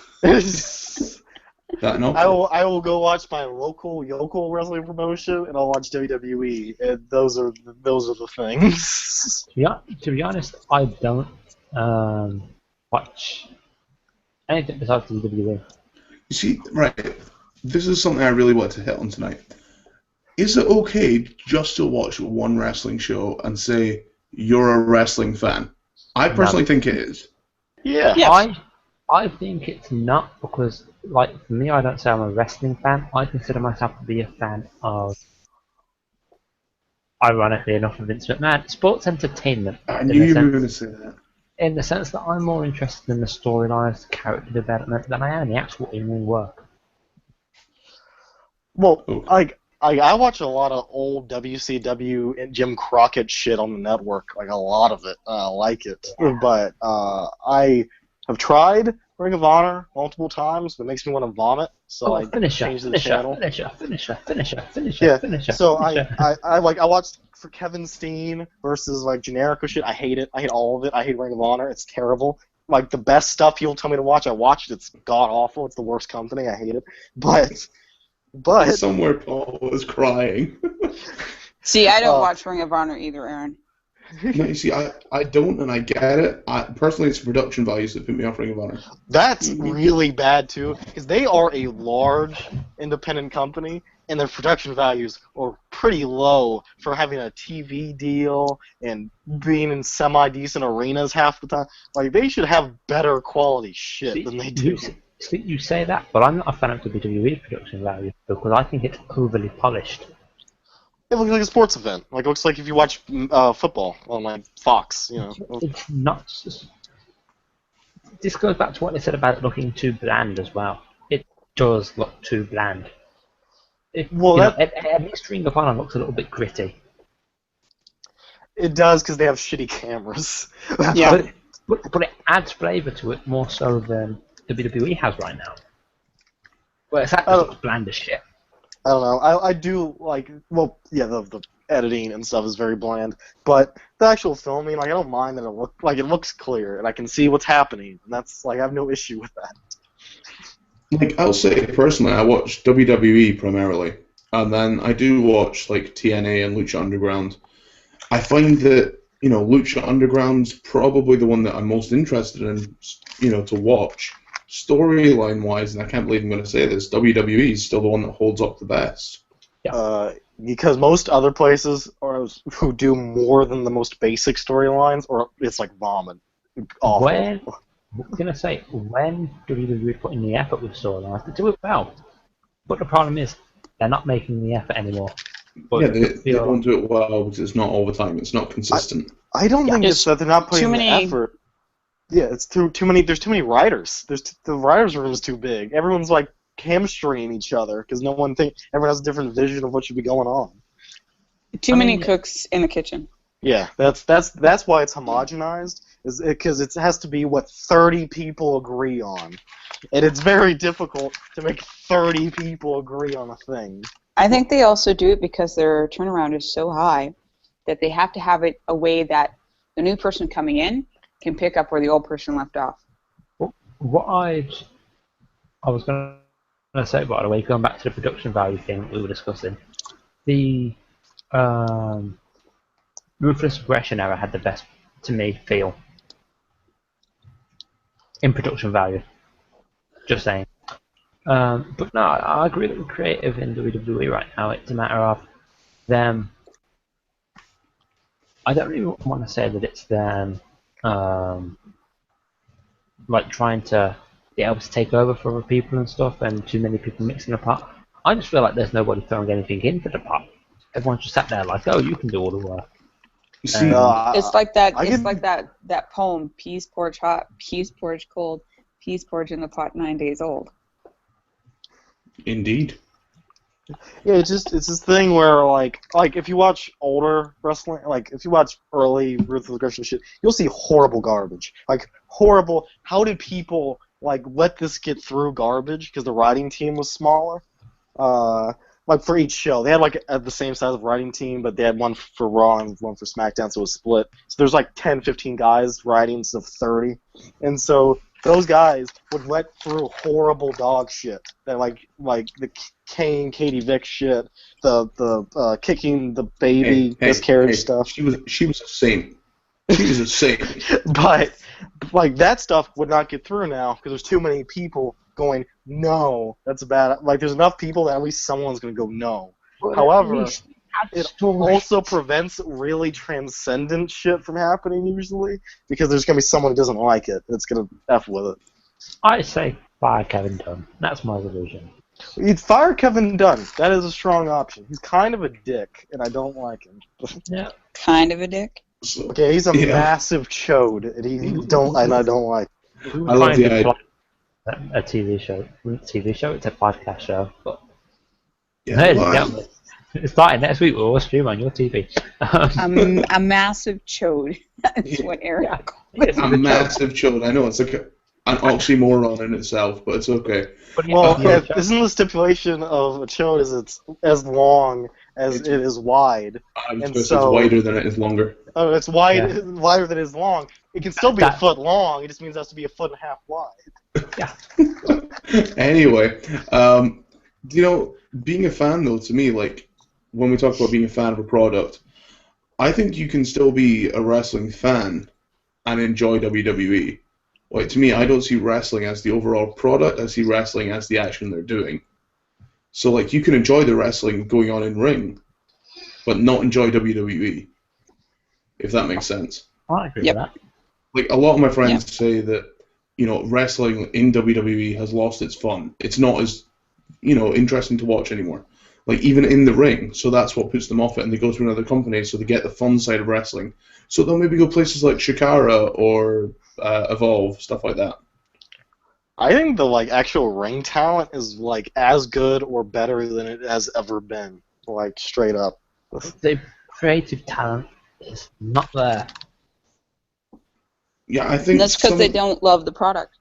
That an I option? will go watch my local yokel wrestling promotion, and I'll watch WWE. And those are the things. To be honest, I don't watch anything besides WWE. You see, right, this is something I really want to hit on tonight. Is it okay just to watch one wrestling show and say you're a wrestling fan? I personally think it is. Yeah. Yeah. I think it's not, because, like, for me, I don't say I'm a wrestling fan. I consider myself to be a fan of, ironically enough, of Vince McMahon, sports entertainment. I in knew the you were sense- going to say that. In the sense that I'm more interested in the storylines, character development, than I am the actual in-ring work. Well, Okay. I watch a lot of old WCW and Jim Crockett shit on the network, like a lot of it. I like it, but I have tried Ring of Honor multiple times, but it makes me want to vomit. So I finisher, changed the finisher, channel. finisher, Yeah, finisher. So finisher. I watched for Kevin Steen versus like Generico shit. I hate it. I hate all of it. I hate Ring of Honor. It's terrible. Like the best stuff people tell me to watch, I watched. It's god awful. It's the worst company. I hate it. But Somewhere Paul was crying. See, I don't Oh. watch Ring of Honor either, Aaron. No, you see, I don't, and I get it. Personally, it's the production values that put me off Ring of Honor. that's really bad too, because they are a large independent company, and their production values are pretty low for having a TV deal and being in semi-decent arenas half the time. Like they should have better quality shit than they do. You say that, but I'm not a fan of WWE production value, because I think it's overly polished. It looks like a sports event. Like it looks like if you watch football on like Fox, you know. It's not. This goes back to what they said about it looking too bland as well. It does look too bland. Well, A mixed Ring of Honor looks a little bit gritty. It does because they have shitty cameras. Yeah. But it adds flavour to it more so than WWE has right now. Well, it's actually looks bland as shit. I don't know. I do like. Well, yeah, the editing and stuff is very bland. But the actual filming, like I don't mind that it looks clear and I can see what's happening, and that's like I have no issue with that. Like, I'll say personally, I watch WWE primarily, and then I do watch like TNA and Lucha Underground. I find that, you know, Lucha Underground's probably the one that I'm most interested in, you know, to watch. Storyline wise, and I can't believe I'm going to say this, WWE is still the one that holds up the best. Because most other places who do more than the most basic storylines, or it's like vomit. Awful. When WWE put in the effort with storylines, they do it well. But the problem is, they're not making the effort anymore. But Yeah, they don't do it well because it's not all the time. It's not consistent. I don't think it's that they're not putting the effort. Yeah, it's too many. There's too many writers. The writers' room is too big. Everyone's like hamstringing each other because everyone has a different vision of what should be going on. Too many cooks in the kitchen. Yeah, that's why it's homogenized. Is because it has to be what 30 people agree on, and it's very difficult to make 30 people agree on a thing. I think they also do it because their turnaround is so high that they have to have it a way that the new person coming in can pick up where the old person left off. What I was going to say, by the way, going back to the production value thing that we were discussing, the Ruthless Aggression era had the best, to me, feel in production value. Just saying. But no, I agree that the creative in WWE right now, it's a matter of them. I don't really want to say that it's them like trying to be able to take over for other people and stuff, and too many people mixing the pot. I just feel like there's nobody throwing anything into the pot. Everyone's just sat there like, oh, you can do all the work. See, It's like that. It's like that poem: peas porridge hot, peas porridge cold, peas porridge in the pot 9 days old. Indeed. Yeah, it's this thing where like if you watch older wrestling, like if you watch early Ruthless Aggression shit, you'll see horrible garbage. Like horrible. How did people like let this get through garbage? Because the writing team was smaller. Like for each show, they had like the same size of writing team, but they had one for Raw and one for SmackDown, so it was split. So there's like 10, 15 guys writing instead of 30, and so those guys would let through horrible dog shit. That like the Kane, Katie Vick shit, the kicking the baby miscarriage stuff. She was a saint. She was a saint. But like that stuff would not get through now because there's too many people going, no, that's bad. Like there's enough people that at least someone's gonna go no. However, it also prevents really transcendent shit from happening usually because there's gonna be someone who doesn't like it that's gonna F with it. I say fire Kevin Dunn. That's my solution. You'd fire Kevin Dunn. That is a strong option. He's kind of a dick, and I don't like him. Yeah. Kind of a dick. Okay, he's a massive chode, and I don't like him. I love the idea. A TV show. TV show? It's a podcast show. But Yeah, ladies and gentlemen, it's starting next week. We'll stream on your TV. A massive chode. That's what Eric called it. A massive chode. I know it's like an oxymoron in itself, but it's okay. Well, isn't the stipulation of a chode is it's as long as it is wide? It's wider than it is longer. Oh, it's wider than it is long. It can still be a foot long. It just means it has to be a foot and a half wide. Yeah. Anyway, you know, being a fan though, to me, like when we talk about being a fan of a product, I think you can still be a wrestling fan and enjoy WWE. Like to me, I don't see wrestling as the overall product. I see wrestling as the action they're doing. So like you can enjoy the wrestling going on in ring, but not enjoy WWE. If that makes sense. I agree with that. Like a lot of my friends say that, you know, wrestling in WWE has lost its fun. It's not as, you know, interesting to watch anymore. Like even in the ring, so that's what puts them off it, and they go to another company so they get the fun side of wrestling. So they'll maybe go places like Shikara or Evolve, stuff like that. I think the like actual ring talent is like as good or better than it has ever been. Like straight up. The creative talent is not there. Yeah, I think that's because they don't love the product.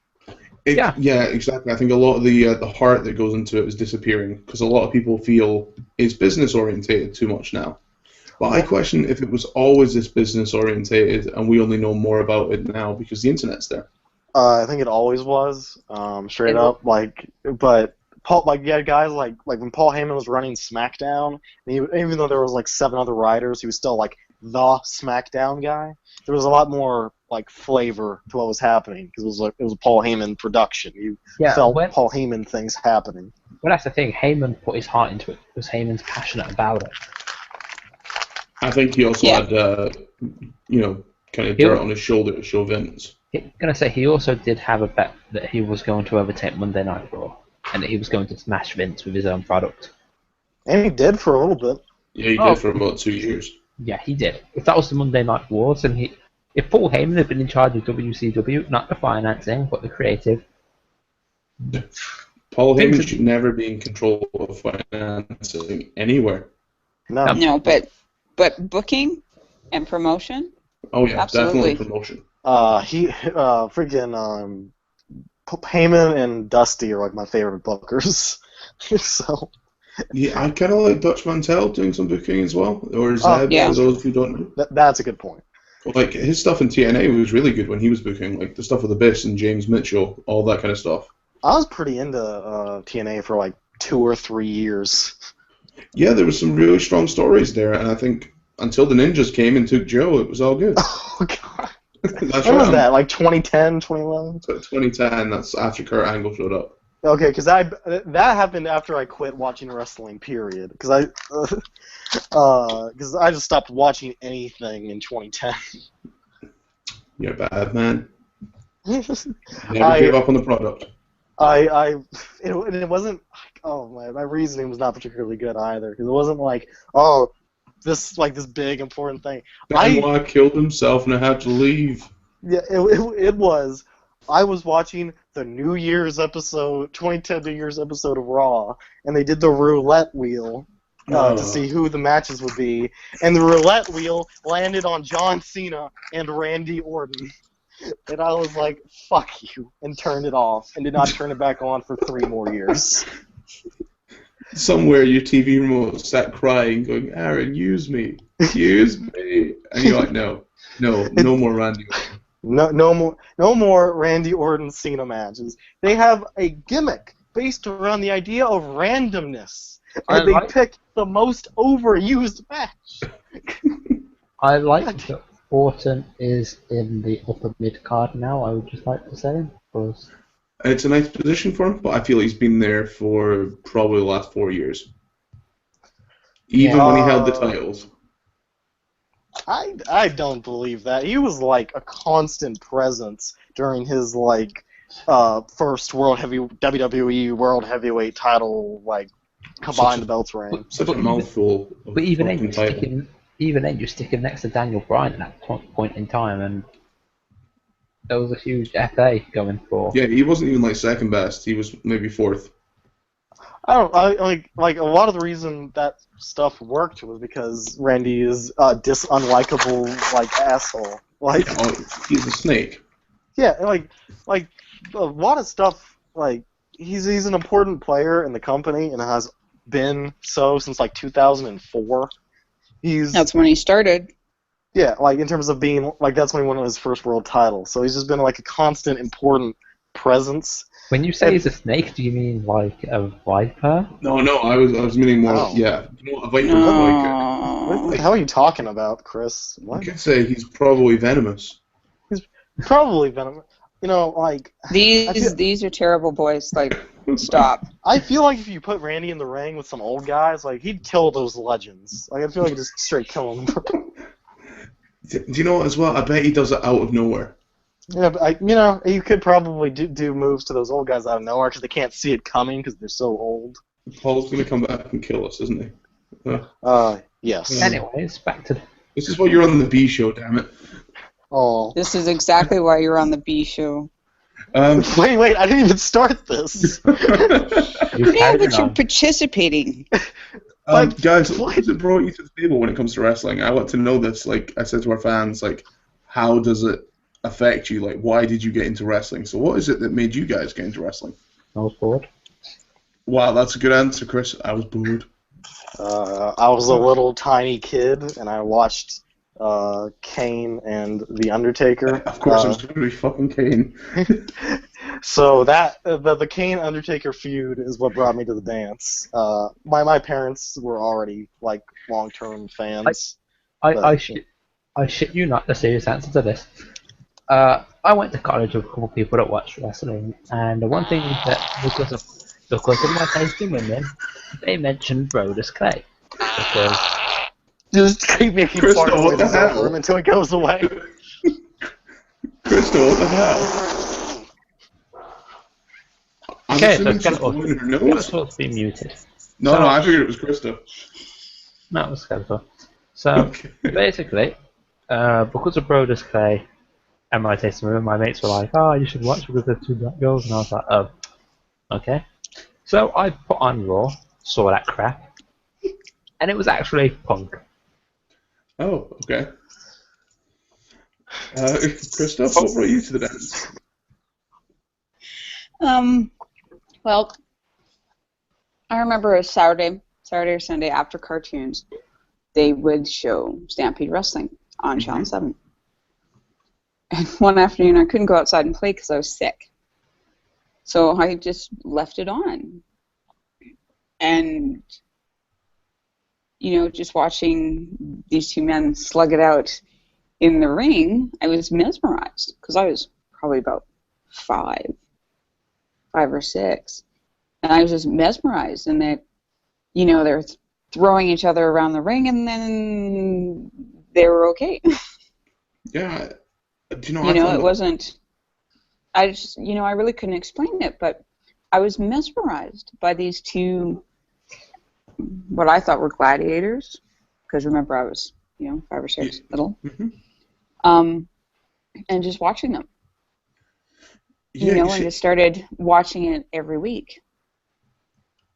Yeah, exactly. I think a lot of the heart that goes into it is disappearing because a lot of people feel it's business orientated too much now. But I question if it was always this business orientated, and we only know more about it now because the internet's there. I think it always was, straight up. But Paul, you had guys like when Paul Heyman was running SmackDown, and even though there was like 7 other writers, he was still like the SmackDown guy. There was a lot more like flavor to what was happening because it was a Paul Heyman production. You felt Paul Heyman things happening. Well, that's the thing. Heyman put his heart into it because Heyman's passionate about it. I think he also had, kind of dirt on his shoulder to show Vince. I'm gonna say he also did have a bet that he was going to overtake Monday Night Raw, and that he was going to smash Vince with his own product. And he did for a little bit. Yeah, he did for about 2 years. Yeah, he did. If that was the Monday Night Wars, and if Paul Heyman had been in charge of WCW, not the financing, but the creative. Paul Heyman should never be in control of financing anywhere. No, but booking and promotion. Oh yeah, absolutely. Definitely promotion. Heyman and Dusty are like my favorite bookers. So. Yeah, I kind of like Dutch Mantel doing some booking as well, or Zeb, for those who don't know. That's a good point. Like, his stuff in TNA was really good when he was booking, like the stuff with Abyss and James Mitchell, all that kind of stuff. I was pretty into TNA for like 2 or 3 years. Yeah, there was some really strong stories there, and I think until the Ninjas came and took Joe, it was all good. Oh, God. That's when was that, like 2010, 2011? 2010, that's after Kurt Angle showed up. Okay, because that happened after I quit watching wrestling. Period. Because I just stopped watching anything in 2010. You're bad, man. Never give up on the product. It wasn't. Oh my reasoning was not particularly good either. Because it wasn't like, this big important thing. Benoit killed himself and I had to leave. Yeah, it was. I was watching the New Year's episode, 2010 New Year's episode of Raw, and they did the roulette wheel to see who the matches would be, and the roulette wheel landed on John Cena and Randy Orton. And I was like, fuck you, and turned it off, and did not turn it back on for 3 more years. Somewhere your TV remote sat crying, going, Aaron, use me. Use me. And you're like, no more Randy Orton. No more Randy Orton Cena matches. They have a gimmick based around the idea of randomness, and they pick the most overused match. I like that Orton is in the upper mid card now. I would just like to say, because it's a nice position for him, but I feel he's been there for probably the last 4 years. Even when he held the titles. I don't believe that. He was like a constant presence during his first WWE World Heavyweight title combined the belts reign. Such a mouthful. But even then, you're sticking next to Daniel Bryan at that point in time, and there was a huge FA going for. Yeah, he wasn't even second best. He was maybe 4th. I a lot of the reason that stuff worked was because Randy is a unlikable asshole. He's a snake. Yeah, a lot of stuff he's an important player in the company and has been so since 2004. That's when he started. Yeah, in terms of being that's when he won his first world title. So he's just been a constant important presence. When you say he's a snake, do you mean a viper? No, I was meaning more. Oh. Yeah, a viper. What the hell are you talking about, Chris? What? You could say he's probably venomous. He's probably venomous. These are terrible boys. Stop. I feel like if you put Randy in the ring with some old guys, he'd kill those legends. I feel like he'd just straight kill them. Do you know what, as well? I bet he does it out of nowhere. Yeah, but you could probably do moves to those old guys out of nowhere because they can't see it coming because they're so old. Paul's going to come back and kill us, isn't he? Yes. Anyways, back to... This is why you're on the B show, damn it. Oh. This is exactly why you're on the B show. Wait, I didn't even start this. Yeah, but you're participating. Guys, what has it brought you to the table when it comes to wrestling? I want to know this. I said to our fans, how does it affect you? Why did you get into wrestling? So what is it that made you guys get into wrestling? I was bored. Wow, that's a good answer, Chris. I was bored. I was a little tiny kid, and I watched Kane and The Undertaker. Of course, it was going to be fucking Kane. So that the Kane Undertaker feud is what brought me to the dance. My parents were already like long-term fans. I shit you not, the serious answer to this. I went to college with a couple of people that watched wrestling, and the one thing that because of my taste in women, they mentioned Brodus Clay. Because Just keep making Crystal, fart what the noises hell? over him until it goes away. Crystal, what the hell? I'm okay, so assuming she's blowing her nose. Skeletor's been muted. No, I figured it was Krista. No, it was Skeletor. So Okay. basically, because of Brodus Clay and my taste in women, my mates were like, "Oh, you should watch because they're two black girls," and I was like, "Oh, okay." So I put on Raw, saw that crap, and it was actually Punk. Oh, okay. Krista, what brought you to the dance? Well, I remember a Saturday or Sunday after cartoons, they would show Stampede Wrestling on Channel 7. And one afternoon, I couldn't go outside and play because I was sick. So I just left it on. And, just watching these two men slug it out in the ring, I was mesmerized because I was probably about 5 or 6. And I was just mesmerized. And that, they're throwing each other around the ring, and then they were okay. Yeah. Do It wasn't. I just, I really couldn't explain it, but I was mesmerized by these two, what I thought were gladiators, because remember I was, 5 or 6, little, and just watching them, and just started watching it every week.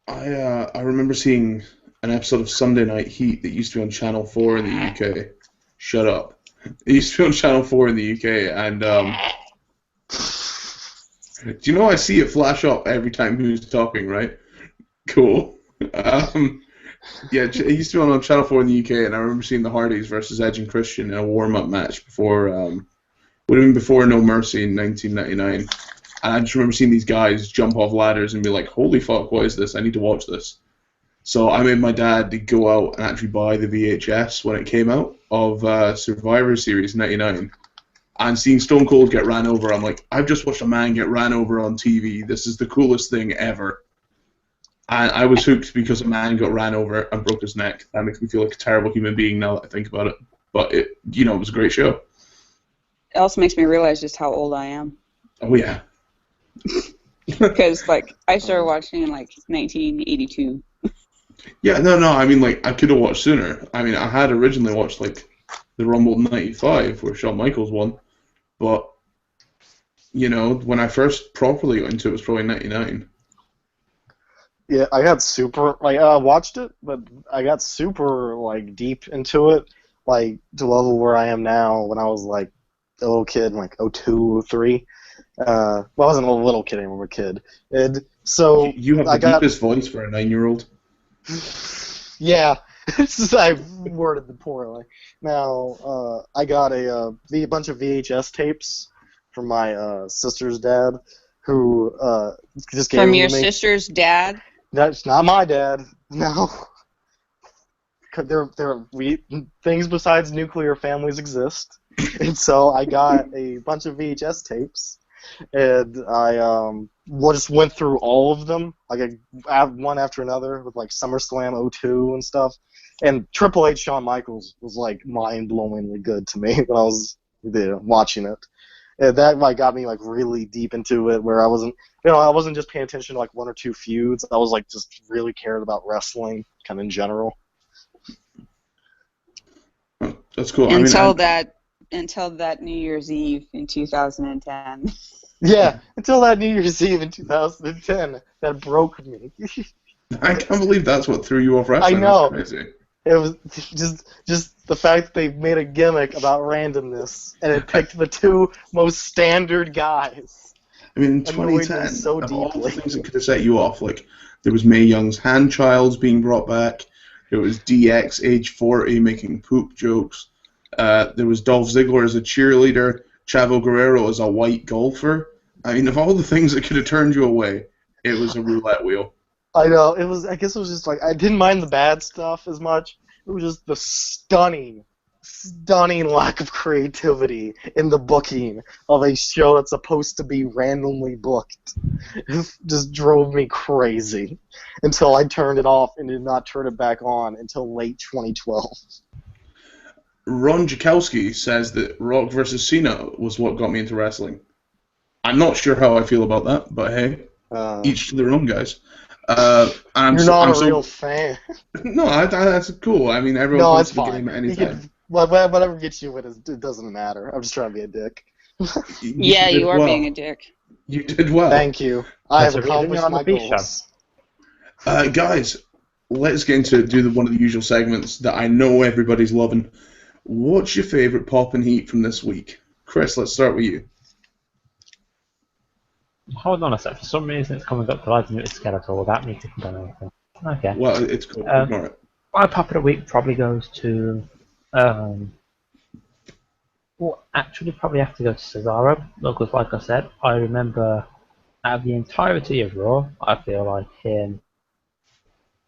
I remember seeing an episode of Sunday Night Heat that used to be on Channel 4 in the UK. Shut up. It used to be on Channel 4 in the UK, and do you know I see it flash up every time who's talking, right? Cool. Yeah, it used to be on Channel 4 in the UK, and I remember seeing the Hardys versus Edge and Christian in a warm-up match before, would have been before No Mercy in 1999. And I just remember seeing these guys jump off ladders and be like, holy fuck, what is this? I need to watch this. So I made my dad go out and actually buy the VHS when it came out of Survivor Series 99. And seeing Stone Cold get ran over, I'm like, I've just watched a man get ran over on TV. This is the coolest thing ever. And I was hooked because a man got ran over and broke his neck. That makes me feel like a terrible human being now that I think about it. But it was a great show. It also makes me realize just how old I am. Oh, yeah. Because, I started watching in, 1982. Yeah, no, I mean, I could have watched sooner. I mean, I had originally watched, the Rumble in 95 where Shawn Michaels won. But, when I first properly got into it was probably 99. Yeah, I got super, I watched it, but I got super, deep into it, to the level where I am now when I was, a little kid, 02, 03. Well, I wasn't a little kid anymore, a kid. And so you have the deepest voice for a 9-year-old. Yeah, I worded it poorly. Now, I got a bunch of VHS tapes from my sister's dad, who just gave them to me. From your sister's dad? That's not my dad. No. Things besides nuclear families exist. And so I got a bunch of VHS tapes. And I just went through all of them, one after another, with SummerSlam 02 and stuff. And Triple H Shawn Michaels was mind-blowingly good to me when I was watching it. And that got me really deep into it, where I wasn't just paying attention to 1 or 2 feuds. I was just really cared about wrestling, kind of in general. That's cool. Until that New Year's Eve in 2010. Yeah, until that New Year's Eve in 2010, that broke me. I can't believe that's what threw you off wrestling. I know. That's crazy. It was just the fact that they made a gimmick about randomness, and it picked the 2 most standard guys. I mean, in 2010, so of all the deeply. things that could have set you off, there was Mae Young's hand childs being brought back. It was DX, age 40, making poop jokes. There was Dolph Ziggler as a cheerleader, Chavo Guerrero as a white golfer. I mean, of all the things that could have turned you away, it was a roulette wheel. I know, it was. I guess it was just like, I didn't mind the bad stuff as much. It was just the stunning lack of creativity in the booking of a show that's supposed to be randomly booked. It just drove me crazy until I turned it off and did not turn it back on until late 2012. Ron Jakowski says that Rock versus Cena was what got me into wrestling. I'm not sure how I feel about that, but hey, each to their own, guys. You're not a real fan. No, that's cool. I mean, everyone No, plays it's the fine. game at any time. Whatever gets you, it doesn't matter. I'm just trying to be a dick. Yeah, did you are well. being a dick. You did well. Thank you. I have That's a reason accomplished you're on my the beach, goals. Guys, let's get into one of the usual segments that I know everybody's loving. What's your favourite pop and heat from this week? Chris, let's start with you. Hold on a sec. For some reason, it's coming up providing you with Skeletor without me clicking on anything. Okay. Well, it's cool. Ignore it. My pop of the week probably goes to. Well, actually, probably have to go to Cesaro because, like I said, I remember out of the entirety of Raw, I feel like him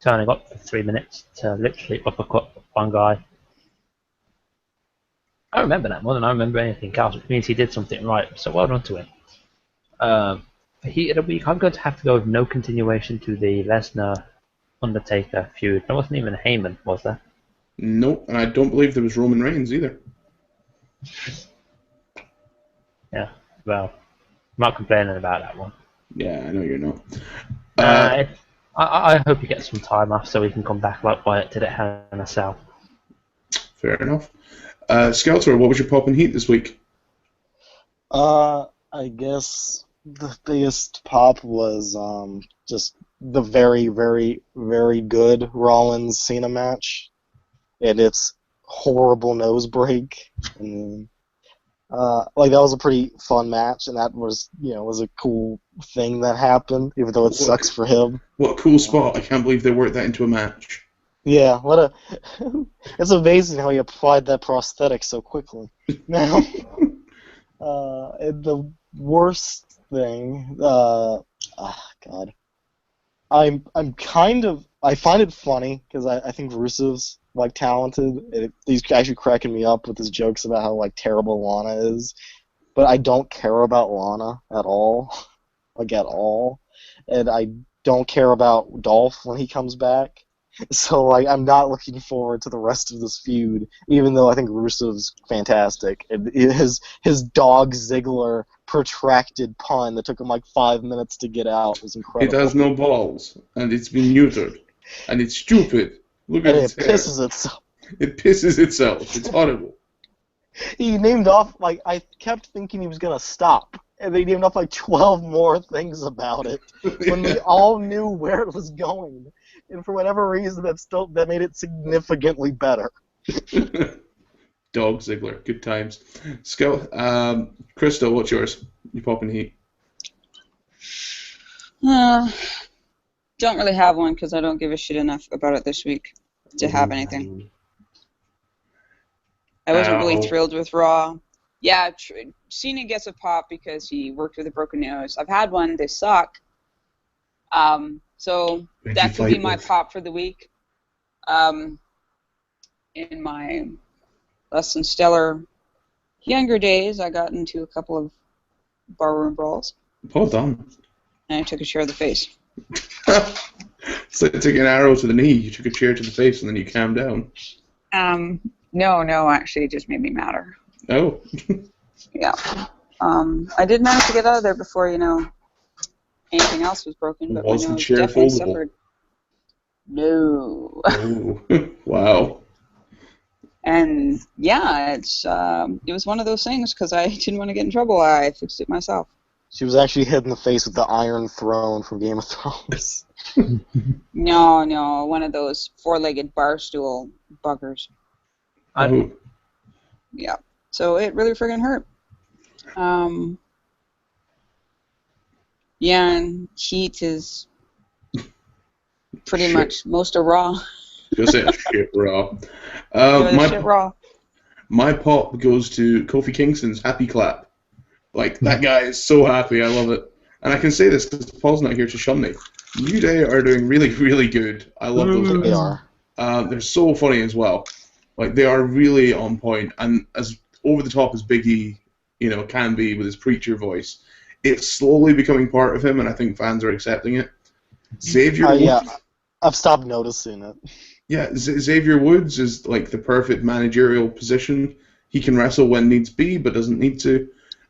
turning up for 3 minutes to literally uppercut one guy. I remember that more than I remember anything else, which means he did something right. So well done to him. For Heat of the Week, I'm going to have to go with no continuation to the Lesnar-Undertaker feud. There wasn't even Heyman, was there? Nope, and I don't believe there was Roman Reigns either. Yeah, well, I'm not complaining about that one. Yeah, I know you're not. I hope he gets some time off so he can come back like Wyatt did at Hell in a Cell. Fair enough. Skeletor, what was your pop and heat this week? I guess the biggest pop was just the very, very, very good Rollins Cena match and its horrible nose break. And that was a pretty fun match, and that was a cool thing that happened, even though it sucks for him. What a cool spot! I can't believe they worked that into a match. Yeah, it's amazing how he applied that prosthetic so quickly. Now, and the worst thing, God, I find it funny because I think Rusev's talented. He's actually cracking me up with his jokes about how terrible Lana is, but I don't care about Lana at all, at all, and I don't care about Dolph when he comes back. So I'm not looking forward to the rest of this feud, even though I think Rusev's fantastic. And his dog Ziggler protracted pun that took him 5 minutes to get out was incredible. It has no balls, and it's been neutered, and it's stupid. Look at it. It pisses itself. It pisses itself. It's horrible. He named off, I kept thinking he was going to stop, and they named off 12 more things about it when we all knew where it was going. And for whatever reason, that made it significantly better. Dog Ziggler, good times. Krista, what's yours? You popping heat? Don't really have one because I don't give a shit enough about it this week to have anything. I wasn't really thrilled with Raw. Yeah, Cena gets a pop because he worked with a broken nose. I've had one. They suck. So that could be my pop for the week. In my less than stellar younger days, I got into a couple of barroom brawls. Well done. And I took a chair to the face. So you took an arrow to the knee, you took a chair to the face, and then you calmed down. No, actually, it just made me madder. Oh. Yeah. I did manage to get out of there before, anything else was broken, but Was my the nose chair definitely foldable? suffered. No. Oh. Wow. And yeah, it was one of those things because I didn't want to get in trouble. I fixed it myself. She was actually hit in the face with the Iron Throne from Game of Thrones. No, one of those four-legged bar stool buggers. Oh. Yeah. So it really friggin' hurt. Yeah, and Heat is pretty much most of Raw. Just saying shit raw. Give it a shit raw. My pop goes to Kofi Kingston's Happy Clap. Like, that guy is so happy. I love it. And I can say this because Paul's not here to shun me. New Day are doing really, really good. I love those guys. They are. They're so funny as well. Like, they are really on point. And as over the top as Biggie, can be with his preacher voice, it's slowly becoming part of him, and I think fans are accepting it. Xavier Woods, Yeah, I've stopped noticing it. yeah, Xavier Woods is like the perfect managerial position. He can wrestle when needs be, but doesn't need to.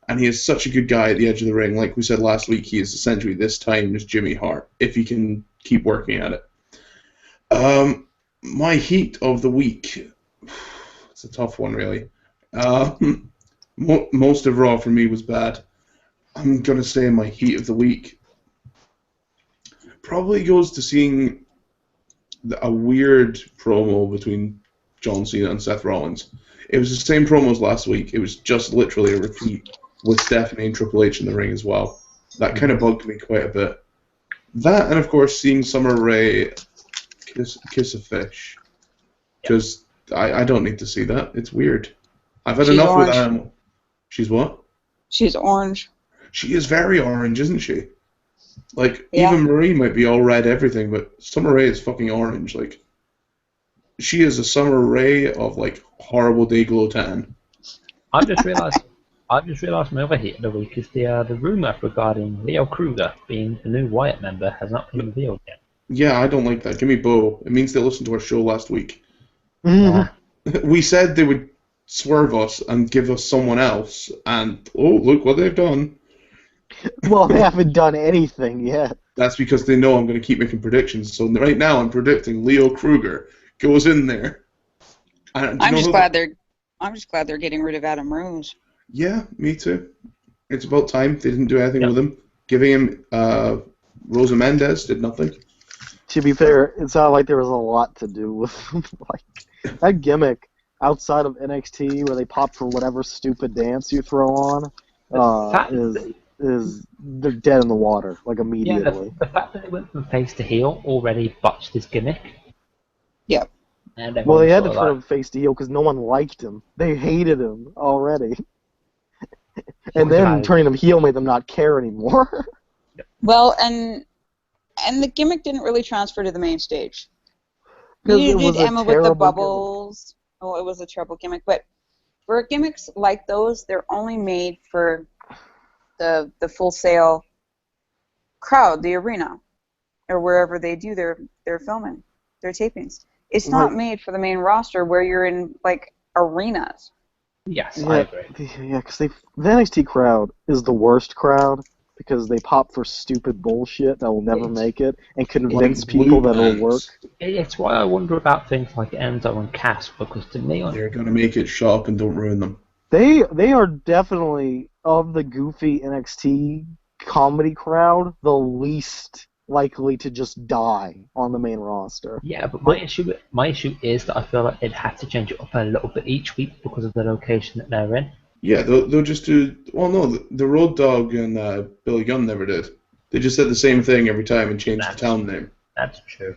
And he is such a good guy at the edge of the ring. Like we said last week, he is essentially this time's Jimmy Hart, if he can keep working at it. My heat of the week. It's a tough one, really. Most of Raw for me was bad. I'm going to say my heat of the week probably goes to seeing a weird promo between John Cena and Seth Rollins. It was the same promo as last week. It was just literally a repeat with Stephanie and Triple H in the ring as well. That kind of bugged me quite a bit. That, and of course, seeing Summer Rae kiss a fish. Because I don't need to see that. It's weird. I've had enough with Animal. She's what? She's orange. She is very orange, isn't she? Like, Yeah. even Marie might be all red everything, but Summer Rae is fucking orange. Like, she is a Summer Rae of, like, horrible Dayglow tan. I've just realised my other hit of the week is the rumour regarding Leo Kruger being the new Wyatt member has not been revealed yet. Yeah, I don't like that. Give me Bo. It means they listened to our show last week. Yeah. We said they would swerve us and give us someone else, and, oh, look what they've done. Well, they haven't done anything yet. That's because they know I'm going to keep making predictions. So right now I'm predicting Leo Kruger goes in there. And, I'm just glad they're getting rid of Adam Rose. Yeah, me too. It's about time they didn't do anything with him. Giving him Rosa Mendez did nothing. To be fair, it sounded like there was a lot to do with like that gimmick outside of NXT where they pop for whatever stupid dance you throw on. Is they're dead in the water like immediately. Yeah, the fact that it went from face to heel already botched his gimmick. Yep. And Well, they had to sort turn of him face to heel because no one liked him. They hated him already. And then turning him heel made them not care anymore. Well, and the gimmick didn't really transfer to the main stage. Because You it was did a Emma with the terrible bubbles. Oh, it was a terrible gimmick. But for gimmicks like those, they're only made for the Full Sail crowd, the arena, or wherever they do their filming, their tapings. It's not made for the main roster where you're in like arenas. Yes, Yeah, I agree. Yeah, because the NXT crowd is the worst crowd because they pop for stupid bullshit that will never make it and convince people that it'll work. It's why I wonder about things like Enzo and Cass, because to me, They're going to make it sharp and don't ruin them. They are definitely, of the goofy NXT comedy crowd, the least likely to just die on the main roster. yeah, but my issue is that I feel like they'd have to change it up a little bit each week because of the location that they're in. Yeah, they'll just do... Well, no, the Road Dogg and Billy Gunn never did. They just said the same thing every time and changed the town name. That's true.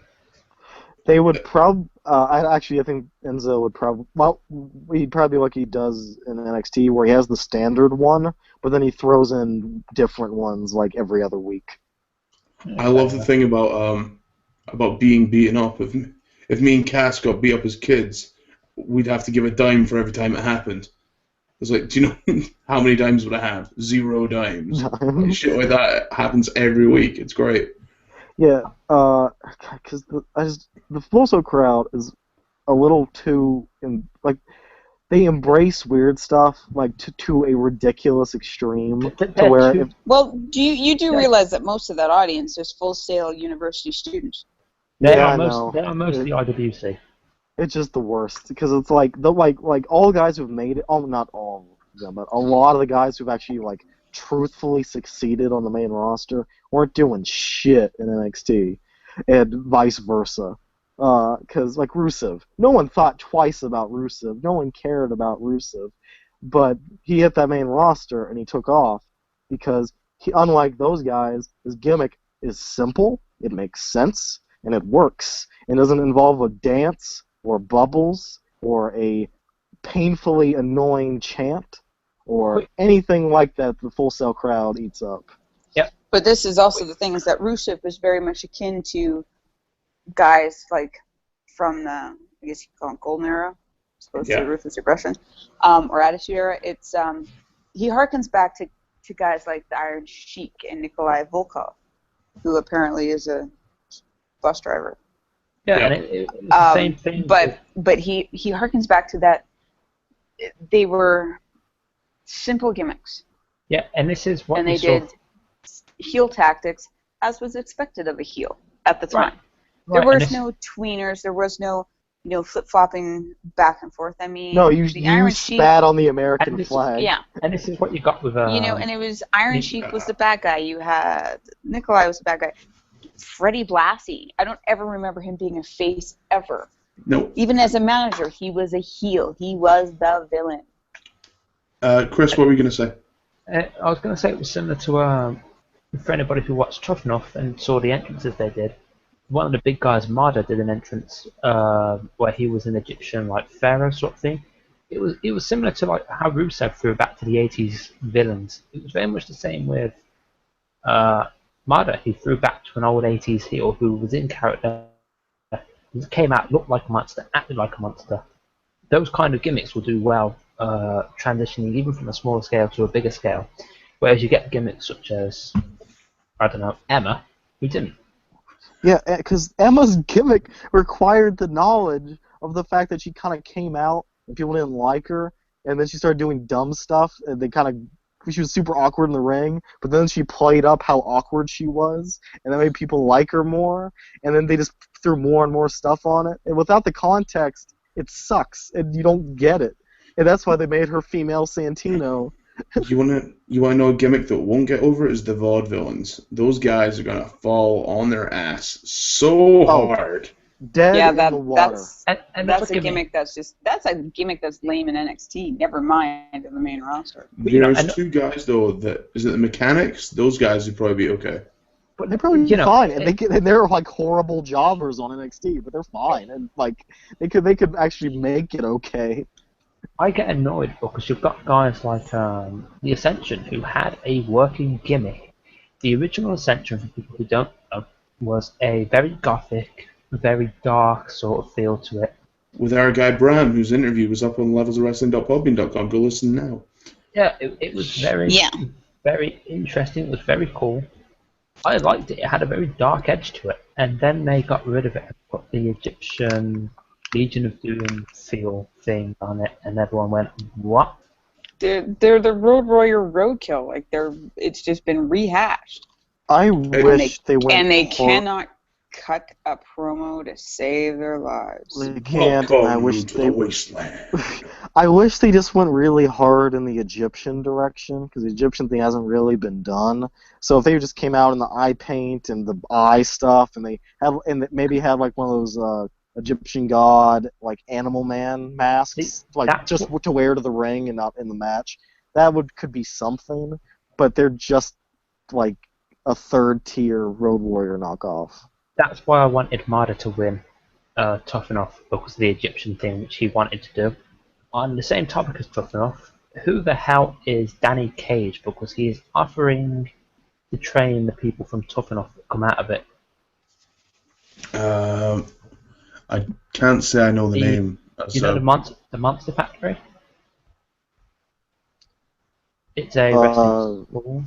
They would probably... I think Enzo would probably... Well, he'd probably be like he does in NXT, where he has the standard one, but then he throws in different ones like every other week. I love the thing about being beaten up. If me and Cass got beat up as kids, we'd have to give a dime for every time it happened. It's like, do you know how many dimes would I have? 0 dimes. Like, shit like that happens every week. It's great. Yeah, because the Full Sail crowd is a little too they embrace weird stuff like to a ridiculous extreme to where Well, you do realize that most of that audience is Full Sail University students. They are mostly IWC. It's just the worst because it's like all the guys who've made it. Oh, not all of them, but a lot of the guys who've actually like truthfully succeeded on the main roster weren't doing shit in NXT, and vice versa. Because like Rusev, no one thought twice about Rusev. No one cared about Rusev, but he hit that main roster and he took off because unlike those guys, his gimmick is simple. It makes sense. and it works. It doesn't involve a dance or bubbles or a painfully annoying chant or anything like that the Full Sail crowd eats up. But this is also the thing, is that Rusev is very much akin to guys like from the, I guess you could call them Golden Era, supposed to Ruthless Aggression, or Attitude Era. It's he harkens back to guys like the Iron Sheik and Nikolai Volkov, who apparently is a bus driver. Yeah, and it's the same thing. But he harkens back to that. They were simple gimmicks. Yeah, and this is what and they did heel tactics as was expected of a heel at the time. Right. There was no tweeners. There was no, flip-flopping back and forth. I mean, no, you spat on the American flag. Yeah. And this is what you got with and it was Iron Sheik was the bad guy. You had Nikolai was the bad guy. Freddie Blassie. I don't ever remember him being a face ever. No. Even as a manager, he was a heel. He was the villain. Chris, what were you going to say? I was going to say it was similar to, for anybody who watched Tough Enough and saw the entrances they did, one of the big guys, Marder, did an entrance where he was an Egyptian, like, pharaoh sort of thing. It was similar to like how Rusev threw back to the 80s villains. It was very much the same with Marder. He threw back to an old 80s heel who was in character, came out, looked like a monster, acted like a monster. Those kind of gimmicks will do well transitioning even from a smaller scale to a bigger scale. Whereas you get gimmicks such as, I don't know, Emma, who didn't. Yeah, because Emma's gimmick required the knowledge of the fact that she kind of came out and people didn't like her, and then she started doing dumb stuff, and she was super awkward in the ring, but then she played up how awkward she was, and that made people like her more, and then they just threw more and more stuff on it, and without the context, it sucks, and you don't get it. And that's why they made her female Santino. You wanna know a gimmick that won't get over is the vaudevillains. Those guys are gonna fall on their ass so hard. Dead in the water. That's a gimmick that's lame in NXT. Never mind in the main roster. There's two guys though is it the Mechanics? Those guys would probably be okay. But they're probably fine, and they're like horrible jobbers on NXT, but they're fine, and like they could actually make it okay. I get annoyed because you've got guys like the Ascension who had a working gimmick. The original Ascension, for people who don't know, was a very gothic, very dark sort of feel to it. With our guy Bram, whose interview was up on levelsofwrestling.podbean.com. Go listen now. Yeah, it was very interesting. It was very cool. I liked it. It had a very dark edge to it. And then they got rid of it and put the Egyptian Legion of Doom feel thing on it, and everyone went, "What?" They're the Road Warrior Roadkill. Like it's just been rehashed. I wish they went. And they cannot cut a promo to save their lives. They can't. And I wish they would. I wish they just went really hard in the Egyptian direction, because the Egyptian thing hasn't really been done. So if they just came out in the eye paint and the eye stuff, and maybe had like one of those Egyptian god, like Animal Man masks, like just to wear to the ring and not in the match. That could be something, but they're just like a third-tier Road Warrior knockoff. That's why I wanted Marder to win Tough Enough, because of the Egyptian thing which he wanted to do. On the same topic as Tough Enough, who the hell is Danny Cage? Because he is offering to train the people from Tough Enough that come out of it. I can't say I know the name. You know the Monster Factory? It's a wrestling school.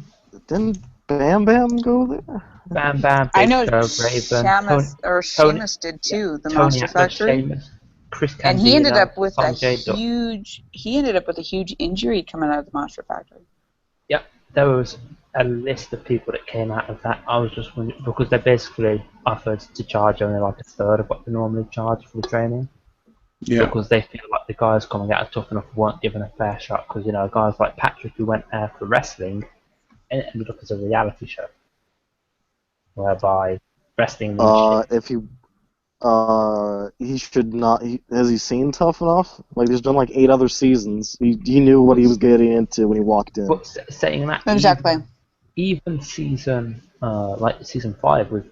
Didn't Bam Bam go there? Bam Bam, I know Raven, Sheamus did too. The Monster Factory. Sheamus, Chris Candido, and he ended up with a huge injury coming out of the Monster Factory. Yep, there was a list of people that came out of that. I was just wondering, because they basically offered to charge only like a third of what they normally charge for the training. Yeah. Because they feel like the guys coming out of Tough Enough weren't given a fair shot. Because guys like Patrick who went there for wrestling, and it ended up as a reality show, whereby wrestling. He should not. Has he seen Tough Enough? Like, there's been like 8 other seasons. He knew what he was getting into when he walked in. But saying that, exactly. Even season 5 with,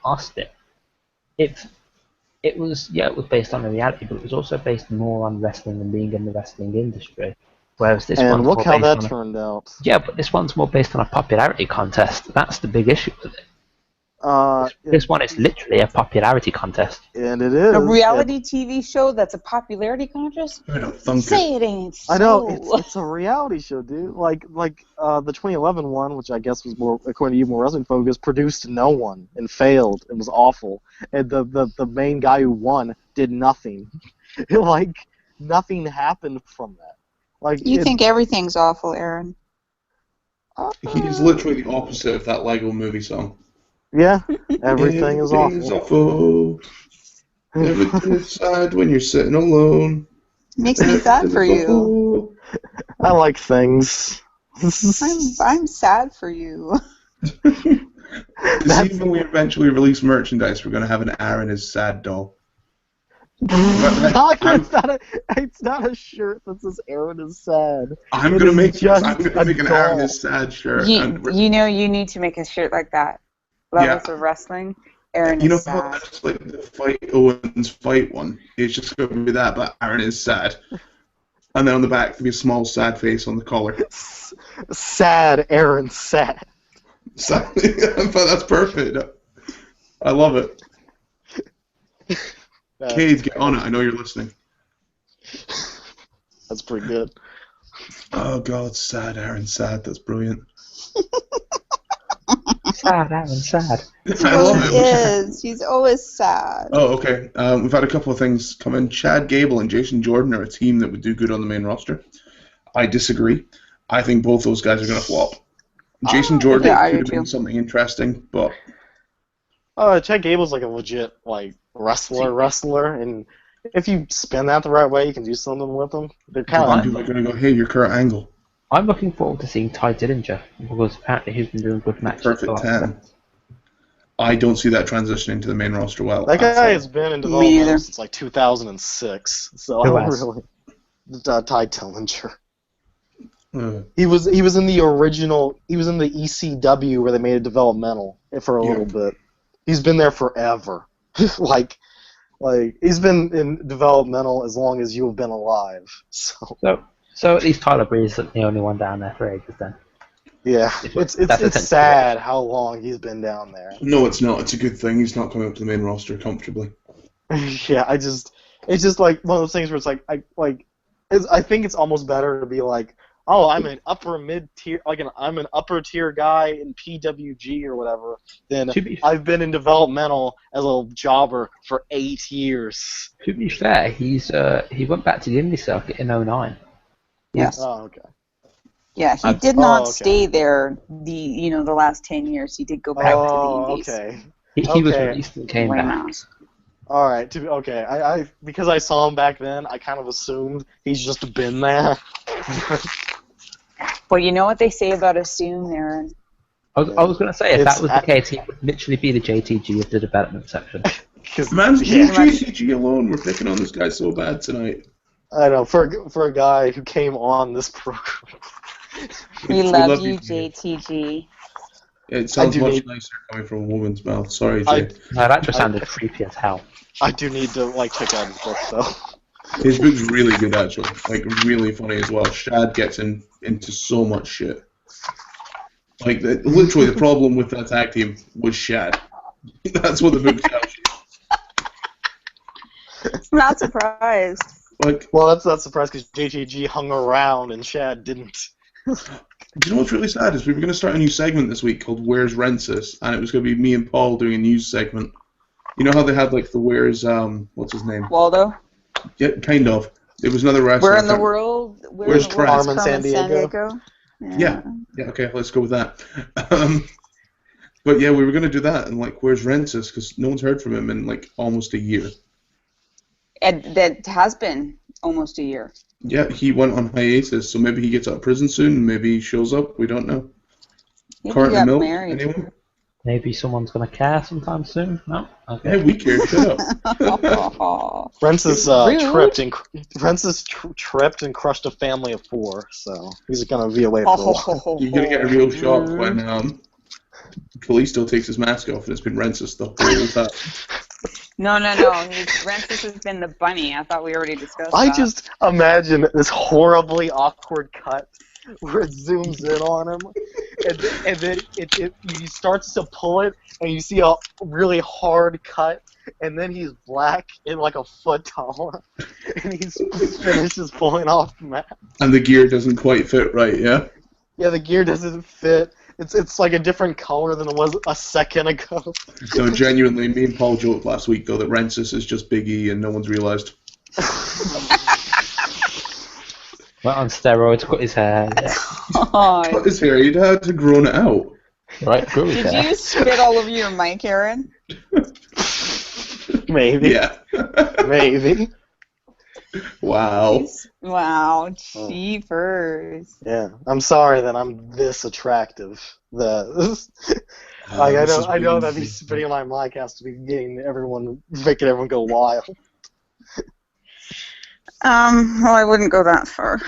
Austin, it was based on a reality, but it was also based more on wrestling and being in the wrestling industry. Whereas this And one's look more how based that on turned out. yeah, but this one's more based on a popularity contest. That's the big issue with it. This one is literally a popularity contest. And it is. A reality TV show that's a popularity contest? I don't thunk Say it. it ain't so. I know it's a reality show, dude. Like the 2011 one, which I guess was more, according to you, more wrestling focused, produced no one and failed and was awful. And the main guy who won did nothing. Like nothing happened from that. Like You think everything's awful, Aaron? He's literally the opposite of that Lego movie song. Yeah, everything is Everything's awful. awful. Everything's sad when you're sitting alone. Makes me sad for you. Awful. I like things. I'm sad for you. See, when we eventually release merchandise, we're going to have an Aaron is sad doll. It's not a shirt that says Aaron is sad. I'm It going to is make an just a Aaron doll. is sad shirt. You know you need to make a shirt like that. Levels of wrestling. Aaron You know is how sad. that's like the fight Owens fight one? It's just going to be that, but Aaron is sad. And then on the back, there'll be a small sad face on the collar. Sad Aaron sad. Sad. But that's perfect. I love it. Cade, get on it. I know you're listening. That's pretty good. Oh, God, sad Aaron, sad. That's brilliant. Sad, Aaron, sad. I love He it. is. He's always sad. Oh, okay. We've had a couple of things come in. Chad Gable and Jason Jordan are a team that would do good on the main roster. I disagree. I think both those guys are going to flop. Jason Jordan yeah, I could do have been too. something interesting, but Chad Gable's like a legit wrestler, and if you spin that the right way, you can do something with them. They're kind of people are going to go, hey, your Kurt Angle. I'm looking forward to seeing Ty Dillinger because apparently he's been doing good matches. Perfect 10. I don't see that transitioning to the main roster well. that at guy all. has been in neither. development since like 2006. So Who I don't has? really. Ty Dillinger. Uh, He was in the original. He was in the ECW where they made it developmental for a Yeah. little bit. He's been there forever. like he's been in developmental as long as you've been alive. So at least Tyler Breeze isn't the only one down there for ages then. Yeah, That's it's essentially sad how long he's been down there. no, it's not. It's a good thing. He's not coming up to the main roster comfortably. Yeah, it's just like one of those things where it's like I think it's almost better to be like, oh, I'm an upper mid tier, I'm an upper tier guy in PWG or whatever. Than To be, I've been in developmental as a jobber for 8 years. to be fair, he went back to the indie circuit in 2009. Yes. Oh, okay. Yeah, he did not okay. stay there the last 10 years. He did go back to the indies. Okay. He was Okay. released and came Way back. mouse. All right. Okay. I because I saw him back then, I kind of assumed he's just been there. Well, you know what they say about assume, Aaron? I was going to say, if It's that was the case, he would literally be the JTG of the development section. 'Cause- Man's yeah. JTG alone. We're picking on this guy so bad tonight. I know for a guy who came on this program. We We love love you, you. JTG. It sounds do much need- nicer coming from a woman's mouth. Sorry, I- Jay. No, that just sounded creepy as hell. I do need to check out his book though. His book's really good, actually. Really funny as well. Shad gets into so much shit. Literally, the problem with that tag team was Shad. That's what the book tells you. I'm not surprised. Well, that's not surprised because JTG hung around and Shad didn't. Do you know what's really sad is we were going to start a new segment this week called Where's Rensis, and it was going to be me and Paul doing a news segment. You know how they had the Where's what's his name? Waldo, Yeah, kind of. It was another wrestler. where in the world? Where's in the world is Carmen San Diego? Yeah. Yeah, okay, let's go with that. But yeah, we were going to do that, and where's Rensis? Because no one's heard from him in almost a year. And that has been almost a year. Yeah, he went on hiatus, so maybe he gets out of prison soon, maybe he shows up, we don't know. Maybe Carton he got Milk, married. anyone? Maybe someone's going to care sometime soon? No? Okay. Hey, we care, shut up. Aw. Rensis Rude. tripped and crushed a family of 4, so he's gonna be away for a while. You're going to get a real shock when Kalisto takes his mask off and it's been Rensis the whole time. No. Francis has been the bunny. I thought we already discussed I that. just imagine this horribly awkward cut where it zooms in on him, and then he starts to pull it, and you see a really hard cut, and then he's black and like a foot taller, and he finishes pulling off the map. And the gear doesn't quite fit right, yeah? Yeah, the gear doesn't fit. It's like a different color than it was a second ago. No, genuinely, me and Paul joked last week, though, that Rensis is just Big E and no one's realised. Went on steroids, cut his hair. Yeah. Cut his hair, he'd had to grown it out. Right, grew his Did hair. you spit all over your mic, Aaron? Maybe. Yeah. Maybe. Wow. Wow, cheapers. Yeah. I'm sorry that I'm this attractive. This is I know that really- me spitting on my mic has to be making everyone go wild. Well, I wouldn't go that far.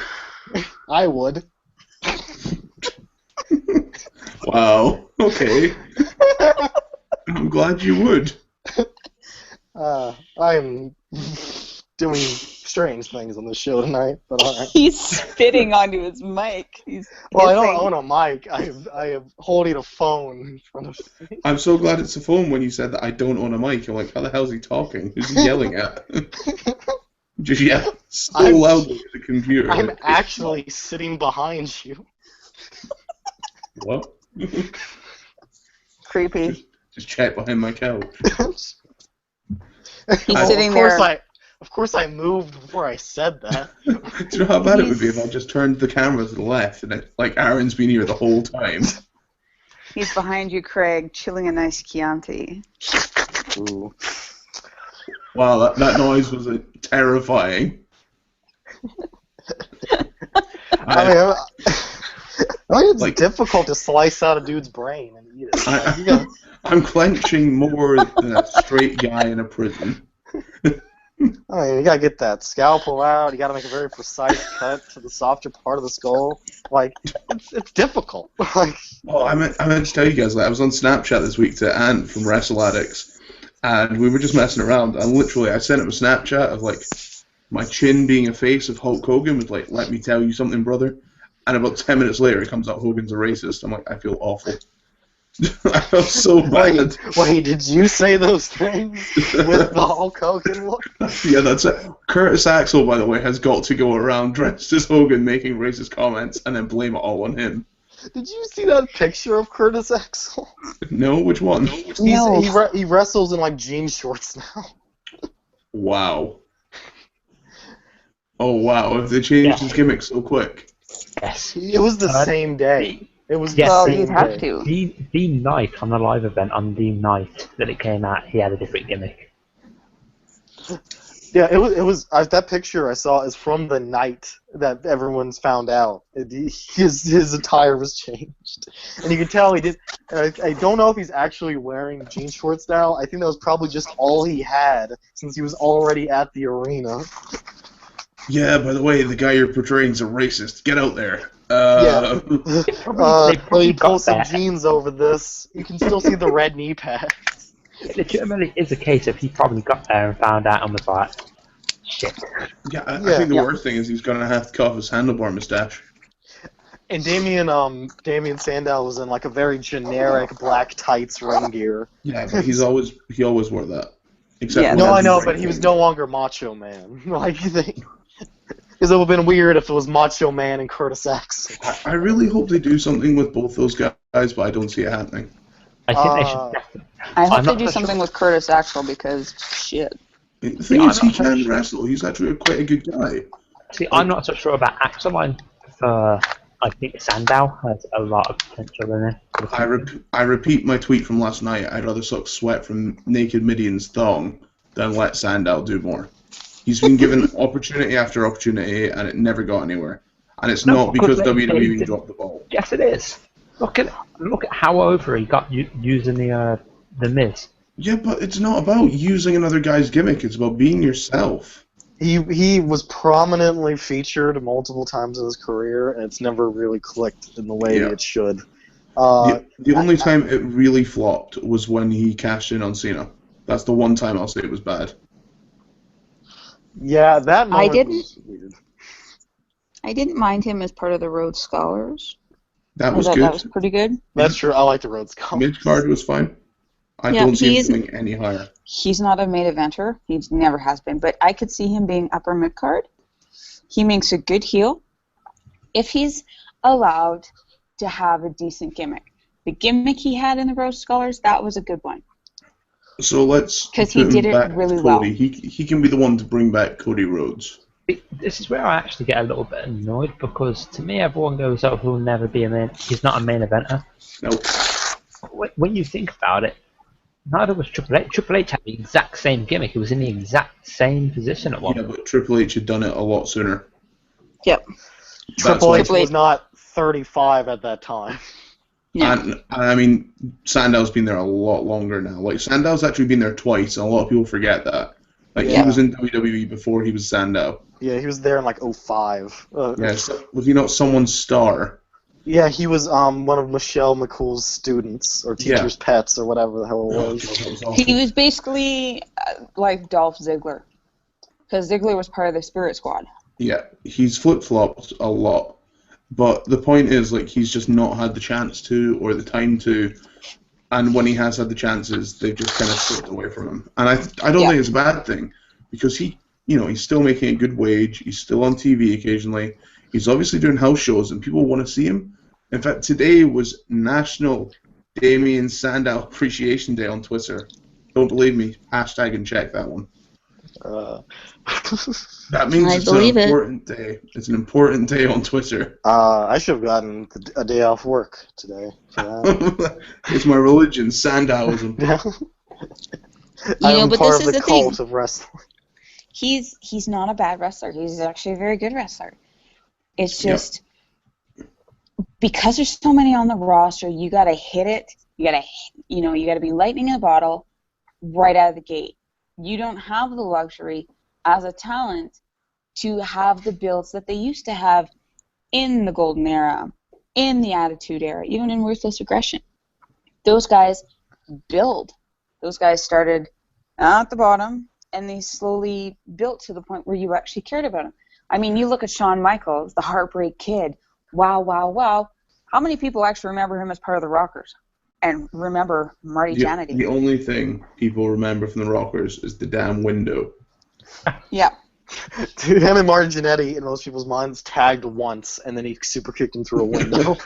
I would. Wow. Okay. I'm glad you would. I'm doing strange things on the show tonight, but alright. He's spitting onto his mic. Well, I hissing. don't own a mic. I am holding a phone in front of me. I'm so glad it's a phone when you said that I don't own a mic. I'm like, how the hell's he talking? Who's he yelling at? Just yell so I'm- loudly at the computer. I'm actually sitting behind you. What? Creepy. Just chat behind my couch. He's I- sitting there. Of course I moved before I said that. Do you know how bad it would be if I just turned the camera to the left and it, like Aaron's been here the whole time? He's behind you, Craig, chilling a nice Chianti. Ooh. Wow, that noise was terrifying. I mean, it's Like- difficult to slice out a dude's brain and eat it. Like, you gotta- I'm clenching more than a straight guy in a prison. I mean, you gotta get that scalpel out. You gotta make a very precise cut to the softer part of the skull. Like, it's difficult. Like, Oh, I meant to tell you guys that I was on Snapchat this week to Ant from Wrestle Addicts, and we were just messing around. And literally, I sent him a Snapchat of like my chin being a face of Hulk Hogan with like, "Let me tell you something, brother." And about 10 minutes later, it comes out Hogan's a racist. I'm like, I feel awful. I felt so bad. wait, did you say those things with the Hulk Hogan look? Yeah, that's it. Curtis Axel, by the way, has got to go around dressed as Hogan making racist comments and then blame it all on him. Did you see that picture of Curtis Axel? No, which one? He wrestles in like jean shorts now. Wow. Oh wow! If they changed his gimmick so quick. Yes. It was the same day. It was Yes, the Well, same you'd have day. to. The night on the live event, on the night that it came out, he had a different gimmick. Yeah, it was. That picture I saw is from the night that everyone's found out. His attire was changed, and you can tell he did. And I don't know if he's actually wearing jean shorts now. I think that was probably just all he had since he was already at the arena. Yeah. By the way, the guy you're portraying is a racist. Get out there. Yeah. They Let probably me pull got some that. jeans over this. You can still see the red knee pads. It legitimately is a case of he probably got there and found out and was like, shit. Yeah. I Yeah. think the worst thing is he's gonna have to cut off his handlebar mustache. And Damien Sandow was in like a very generic black tights ring gear. Yeah, but he always wore that. Except Yeah, when No, he I had know, the but right he was thing. no longer Macho Man. Like you think. Because it would have been weird if it was Macho Man and Curtis Axel. I really hope they do something with both those guys, but I don't see it happening. I think they should definitely. I hope I'm they not do so something sure. with Curtis Axel because shit. The thing Yeah, is, I'm he not can sure. wrestle. He's actually quite a good guy. See, I'm not so sure about Axel. I think Sandow has a lot of potential in it. I repeat my tweet from last night. I'd rather suck sweat from naked Midian's thong than let Sandow do more. He's been given opportunity after opportunity, and it never got anywhere. And it's No, not because because they WWE did- dropped the ball. Yes, it is. Look at how over he got using the Miz. Yeah, but it's not about using another guy's gimmick. It's about being yourself. He was prominently featured multiple times in his career, and it's never really clicked in the way Yeah. it should. The only time it really flopped was when he cashed in on Cena. That's the one time I'll say it was bad. Yeah, that moment didn't. was weird. I didn't mind him as part of the Rhodes Scholars. That I was thought good. that was pretty good. That's true. I like the Rhodes Scholars. Mid card was fine. I Yeah, don't see him he's- going any higher. He's not a main eventer. He never has been. But I could see him being upper mid card. He makes a good heel if he's allowed to have a decent gimmick. The gimmick he had in the Rhodes Scholars, that was a good one. So let's 'Cause he put him did it back really to well. Cody. He can be the one to bring back Cody Rhodes. This is where I actually get a little bit annoyed because to me everyone goes, "Oh, he'll never be a main. He's not a main eventer." Nope. When you think about it, neither was Triple H. Triple H had the exact same gimmick. He was in the exact same position at one Yeah, point. but Triple H had done it a lot sooner. Yep. Triple H why- was not 35 at that time. Yeah. And I mean, Sandow's been there a lot longer now. Like Sandow's actually been there twice, and a lot of people forget that. Like he Yeah. was in WWE before he was Sandow. Yeah, he was there in like 05. Yeah, so, was he not someone's star? Yeah, he was one of Michelle McCool's students or Yeah. teacher's pets or whatever the hell it Oh, was. God, that was awful. He was basically like Dolph Ziggler. Because Ziggler was part of the Spirit Squad. Yeah, he's flip-flopped a lot. But the point is, like, he's just not had the chance to or the time to. And when he has had the chances, they've just kind of slipped away from him. And I don't Yeah. think it's a bad thing because he's still making a good wage. He's still on TV occasionally. He's obviously doing house shows, and people want to see him. In fact, today was National Damien Sandow Appreciation Day on Twitter. Don't believe me? Hashtag and check that one. That means I it's an believe it. important day. It's an important day on Twitter. I should have gotten a day off work today for that. It's my religion, Sandowism. I know, am but part this of is the the thing. cult of wrestling. He's not a bad wrestler. He's actually a very good wrestler. It's Yep. just because there's so many on the roster, you gotta hit it. You gotta be lightning in a bottle right out of the gate. You don't have the luxury as a talent to have the builds that they used to have in the Golden Era, in the Attitude Era, even in Ruthless Aggression. Those guys build. Those guys started at the bottom, and they slowly built to the point where you actually cared about them. I mean, you look at Shawn Michaels, the Heartbreak Kid. Wow, wow, wow. How many people actually remember him as part of the Rockers and remember Marty Jannetty? The only thing people remember from the Rockers is the damn window. Yeah. Dude, him and Martin Jannetty, in most people's minds, tagged once, and then he super kicked him through a window.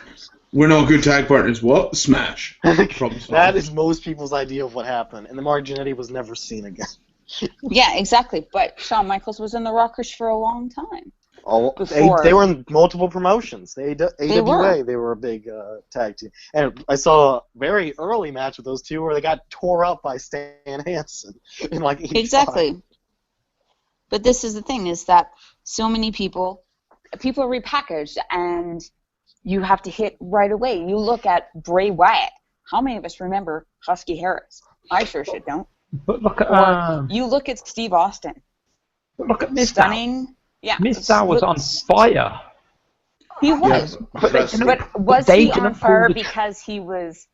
We're not good tag partners. What? Smash. Problem solved. That is most people's idea of what happened, and then Martin Jannetty was never seen again. Yeah, exactly. But Shawn Michaels was in the Rockers for a long time. They were in multiple promotions. AWA, were. they were a big tag team. And I saw a very early match with those two where they got tore up by Stan Hansen in like 85. Exactly. But this is the thing, is that so many people are repackaged, and you have to hit right away. You look at Bray Wyatt. How many of us remember Husky Harris? I sure shit don't. But look at Or you look at Steve Austin. Mizdow. Stunning. Yeah. Mizdow was on fire. He was. But But was they he didn't on fire pull the because he was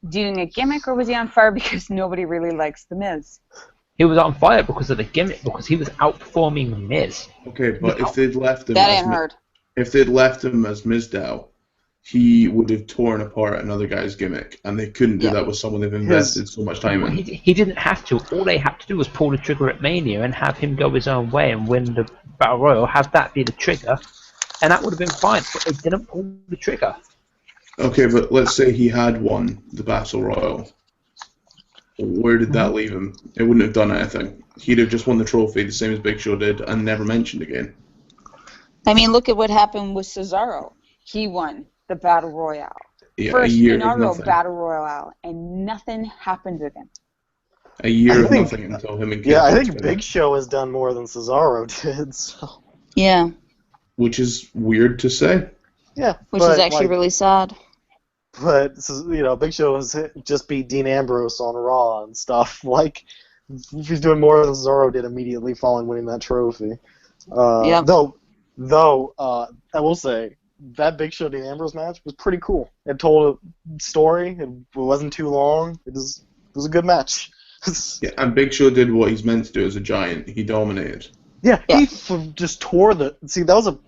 doing a gimmick, or was he on fire because nobody really likes The Miz? He was on fire because of the gimmick, because he was outperforming Miz. Okay, but if they'd left him That as ain't hard. if they'd left him as Mizdow, he would have torn apart another guy's gimmick, and they couldn't do Yeah. that with someone they've invested so much time in. He didn't have to. All they had to do was pull the trigger at Mania and have him go his own way and win the Battle Royal, have that be the trigger, and that would have been fine, but they didn't pull the trigger. Okay, but let's say he had won the Battle Royal. Where did that leave him? It wouldn't have done anything. He'd have just won the trophy, the same as Big Show did, and never mentioned again. I mean, look at what happened with Cesaro. He won the Battle Royale. Yeah, First a year of inaugural nothing. Battle Royale, and nothing happened with him. A year I of think- nothing until him and Yeah, I Kid think got together. Big Show has done more than Cesaro did. So. Yeah, Which is weird to say. Yeah, which but, is actually like, really sad. But Big Show has just beat Dean Ambrose on Raw and stuff. Like, he's doing more than Cesaro did immediately following winning that trophy. Yep. Though, I will say that Big Show Dean Ambrose match was pretty cool. It told a story. It wasn't too long. It was a good match. Yeah, and Big Show did what he's meant to do as a giant. He dominated. Yeah, Yeah. he just tore the. See, that was a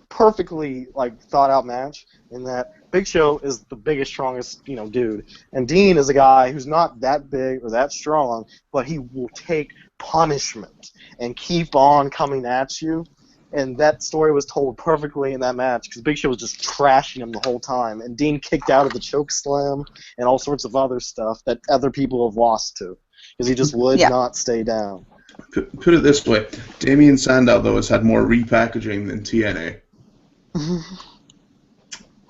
perfectly thought out match. In that Big Show is the biggest, strongest dude, and Dean is a guy who's not that big or that strong, but he will take punishment and keep on coming at you. And that story was told perfectly in that match because Big Show was just trashing him the whole time, and Dean kicked out of the choke slam and all sorts of other stuff that other people have lost to because he just would not stay down. Put it this way, Damien Sandow, though, has had more repackaging than TNA.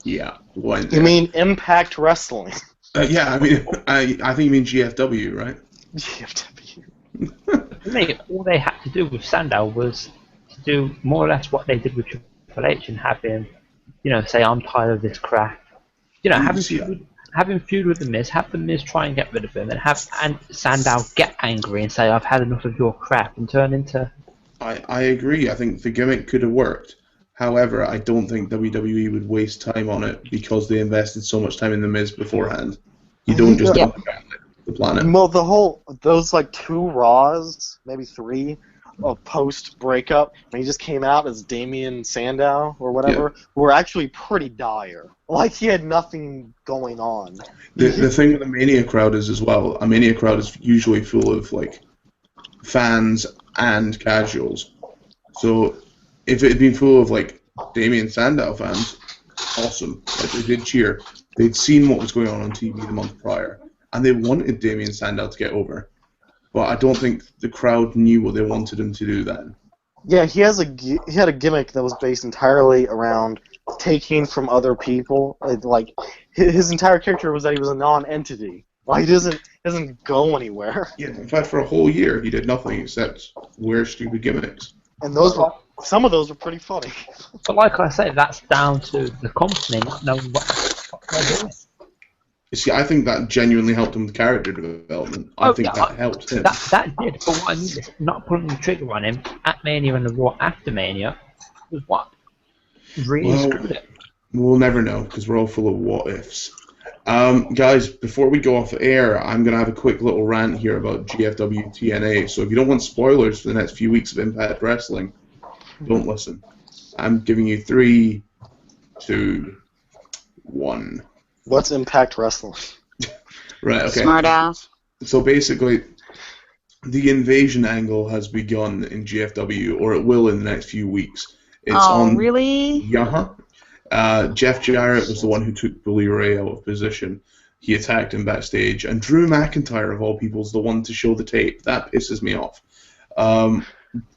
Yeah. You mean Impact Wrestling? Yeah, I mean, I think you mean GFW, right? GFW. For me, all they had to do with Sandow was to do more or less what they did with Triple H and have him, say, I'm tired of this crap. Having feud with The Miz, have The Miz try and get rid of him, and have Sandow get angry and say, I've had enough of your crap, and turn into... I agree. I think the gimmick could have worked. However, I don't think WWE would waste time on it because they invested so much time in The Miz beforehand. You don't just dump the planet. Well, those 2 Raws, maybe 3, post breakup, when he just came out as Damien Sandow or whatever, were actually pretty dire. He had nothing going on. The thing with the Mania crowd is as well, a Mania crowd is usually full of fans and casuals. So if it had been full of Damien Sandow fans, awesome. They did cheer. They'd seen what was going on TV the month prior, and they wanted Damien Sandow to get over. But I don't think the crowd knew what they wanted him to do then. Yeah, he had a gimmick that was based entirely around taking from other people. His entire character was that he was a non-entity. He doesn't go anywhere. Yeah, in fact, for a whole year he did nothing except wear stupid gimmicks. And some of those were pretty funny. But like I say, that's down to the company not knowing what they're doing. You see, I think that genuinely helped him with character development. I think that helped him. That did, but what I mean is not pulling the trigger on him at Mania and the Raw after Mania was what really screwed it. We'll never know because we're all full of what ifs. Guys, before we go off air, I'm going to have a quick little rant here about GFW TNA. So if you don't want spoilers for the next few weeks of Impact Wrestling, don't listen. I'm giving you 3, 2, 1. What's Impact Wrestling? Right, okay. Smart ass. So basically, the invasion angle has begun in GFW, or it will in the next few weeks. It's really? Yeah. Jeff Jarrett was the one who took Bully Ray out of position. He attacked him backstage, and Drew McIntyre, of all people, is the one to show the tape. That pisses me off.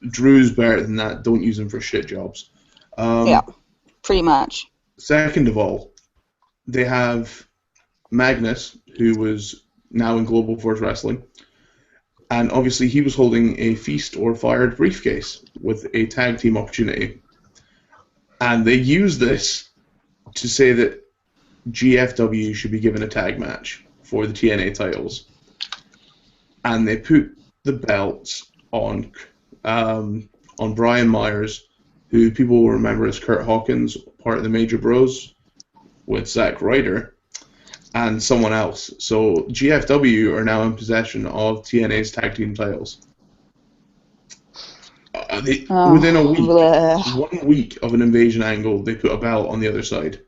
Drew's better than that. Don't use him for shit jobs. Yeah, pretty much. Second of all, they have Magnus, who was now in Global Force Wrestling, and obviously he was holding a Feast or Fired briefcase with a tag team opportunity. And they used this to say that GFW should be given a tag match for the TNA titles. And they put the belts on Brian Myers, who people will remember as Kurt Hawkins, part of the Major Bros, with Zack Ryder, and someone else. So GFW are now in possession of TNA's tag team titles. Within a week, 1 week of an invasion angle, they put a belt on the other side.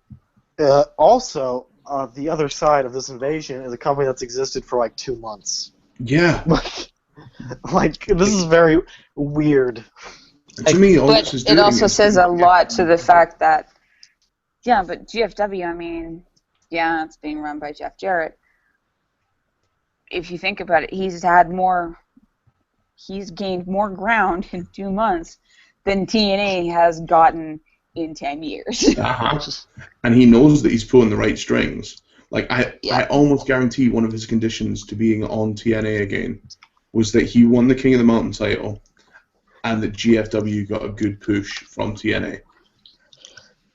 Also, the other side of this invasion is a company that's existed for 2 months. Yeah. This is very weird. To me, all but this is it also says a lot to the fact that, yeah, but GFW, I mean, yeah, it's being run by Jeff Jarrett. If you think about it, he's gained more ground in 2 months than TNA has gotten in 10 years. And he knows that he's pulling the right strings. I almost guarantee one of his conditions to being on TNA again was that he won the King of the Mountain title and that GFW got a good push from TNA.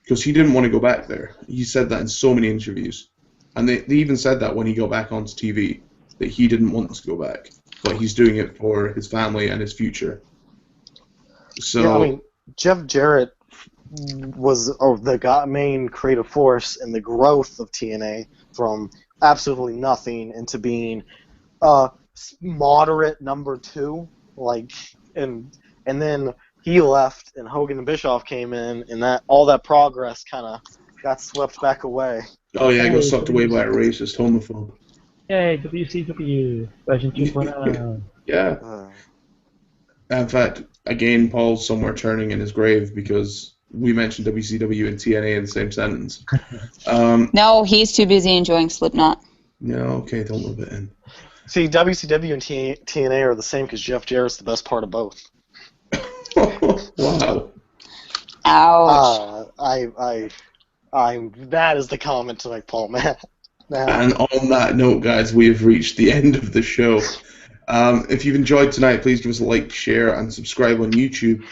Because he didn't want to go back there. He said that in so many interviews. And they even said that when he got back onto TV, that he didn't want to go back. But he's doing it for his family and his future. So, yeah, I mean, Jeff Jarrett was the main creative force in the growth of TNA from absolutely nothing into being moderate number 2, like, and then he left, and Hogan and Bischoff came in, and all that progress kind of got swept back away. Oh yeah, I got sucked away by a racist homophobe. Yay, WCW version 2.0. Yeah. In fact, again, Paul's somewhere turning in his grave because we mentioned WCW and TNA in the same sentence. No, he's too busy enjoying Slipknot. Yeah, okay, don't rub it in. See, WCW and TNA are the same because Jeff Jarrett's the best part of both. Wow. Ouch. That is the comment to make, Paul, man. And on that note, guys, we have reached the end of the show. If you've enjoyed tonight, please give us a like, share, and subscribe on YouTube.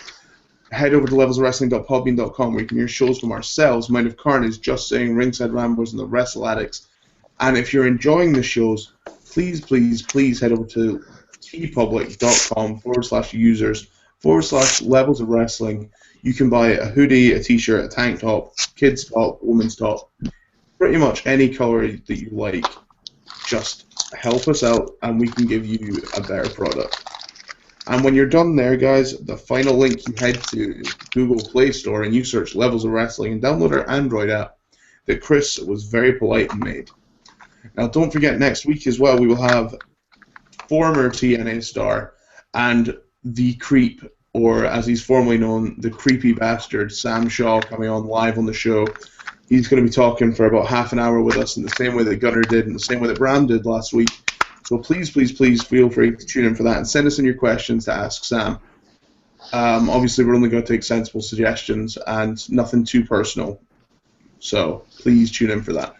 Head over to levelsofwrestling.podbean.com where you can hear shows from ourselves, Mind of Carnage, Just Saying, Ringside Ramblers, and the Wrestle Addicts. And if you're enjoying the shows, please head over to tpublic.com/users/levels of wrestling. You can buy a hoodie, a t-shirt, a tank top, kids top, women's top, pretty much any color that you like. Just help us out and we can give you a better product. And when you're done there, guys, the final link, you head to Google Play Store and you search Levels of Wrestling and download our Android app that Chris was very polite and made. Now, don't forget, next week as well, we will have former TNA star and the creep, or as he's formerly known, the creepy bastard, Sam Shaw, coming on live on the show. He's going to be talking for about half an hour with us in the same way that Gunner did and the same way that Bram did last week. So please feel free to tune in for that and send us in your questions to ask Sam. Obviously, we're only going to take sensible suggestions and nothing too personal. So please tune in for that.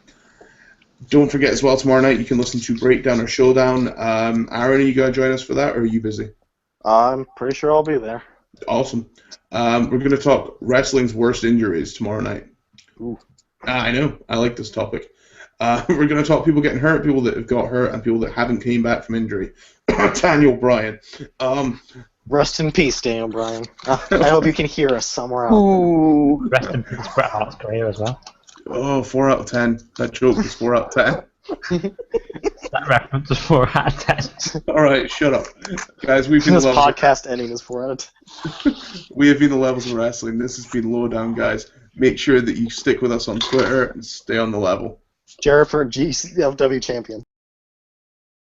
Don't forget as well, tomorrow night you can listen to Breakdown or Showdown. Aaron, are you going to join us for that, or are you busy? I'm pretty sure I'll be there. Awesome. We're going to talk wrestling's worst injuries tomorrow night. Ooh. I know. I like this topic. We're going to talk people getting hurt, people that have got hurt, and people that haven't came back from injury. Daniel Bryan. Rest in peace, Daniel Bryan. I hope you can hear us somewhere else. Ooh. Rest in peace, Bret Hart's career as well. Oh, 4 out of 10. That joke was 4 out of 10. That reference was 4 out of 10. All right, shut up. Guys, we've been This the Levels podcast ending is 4 out of 10. We have been the Levels of Wrestling. This has been Lowdown, guys. Make sure that you stick with us on Twitter and stay on the level. Jarrett for GCW champion.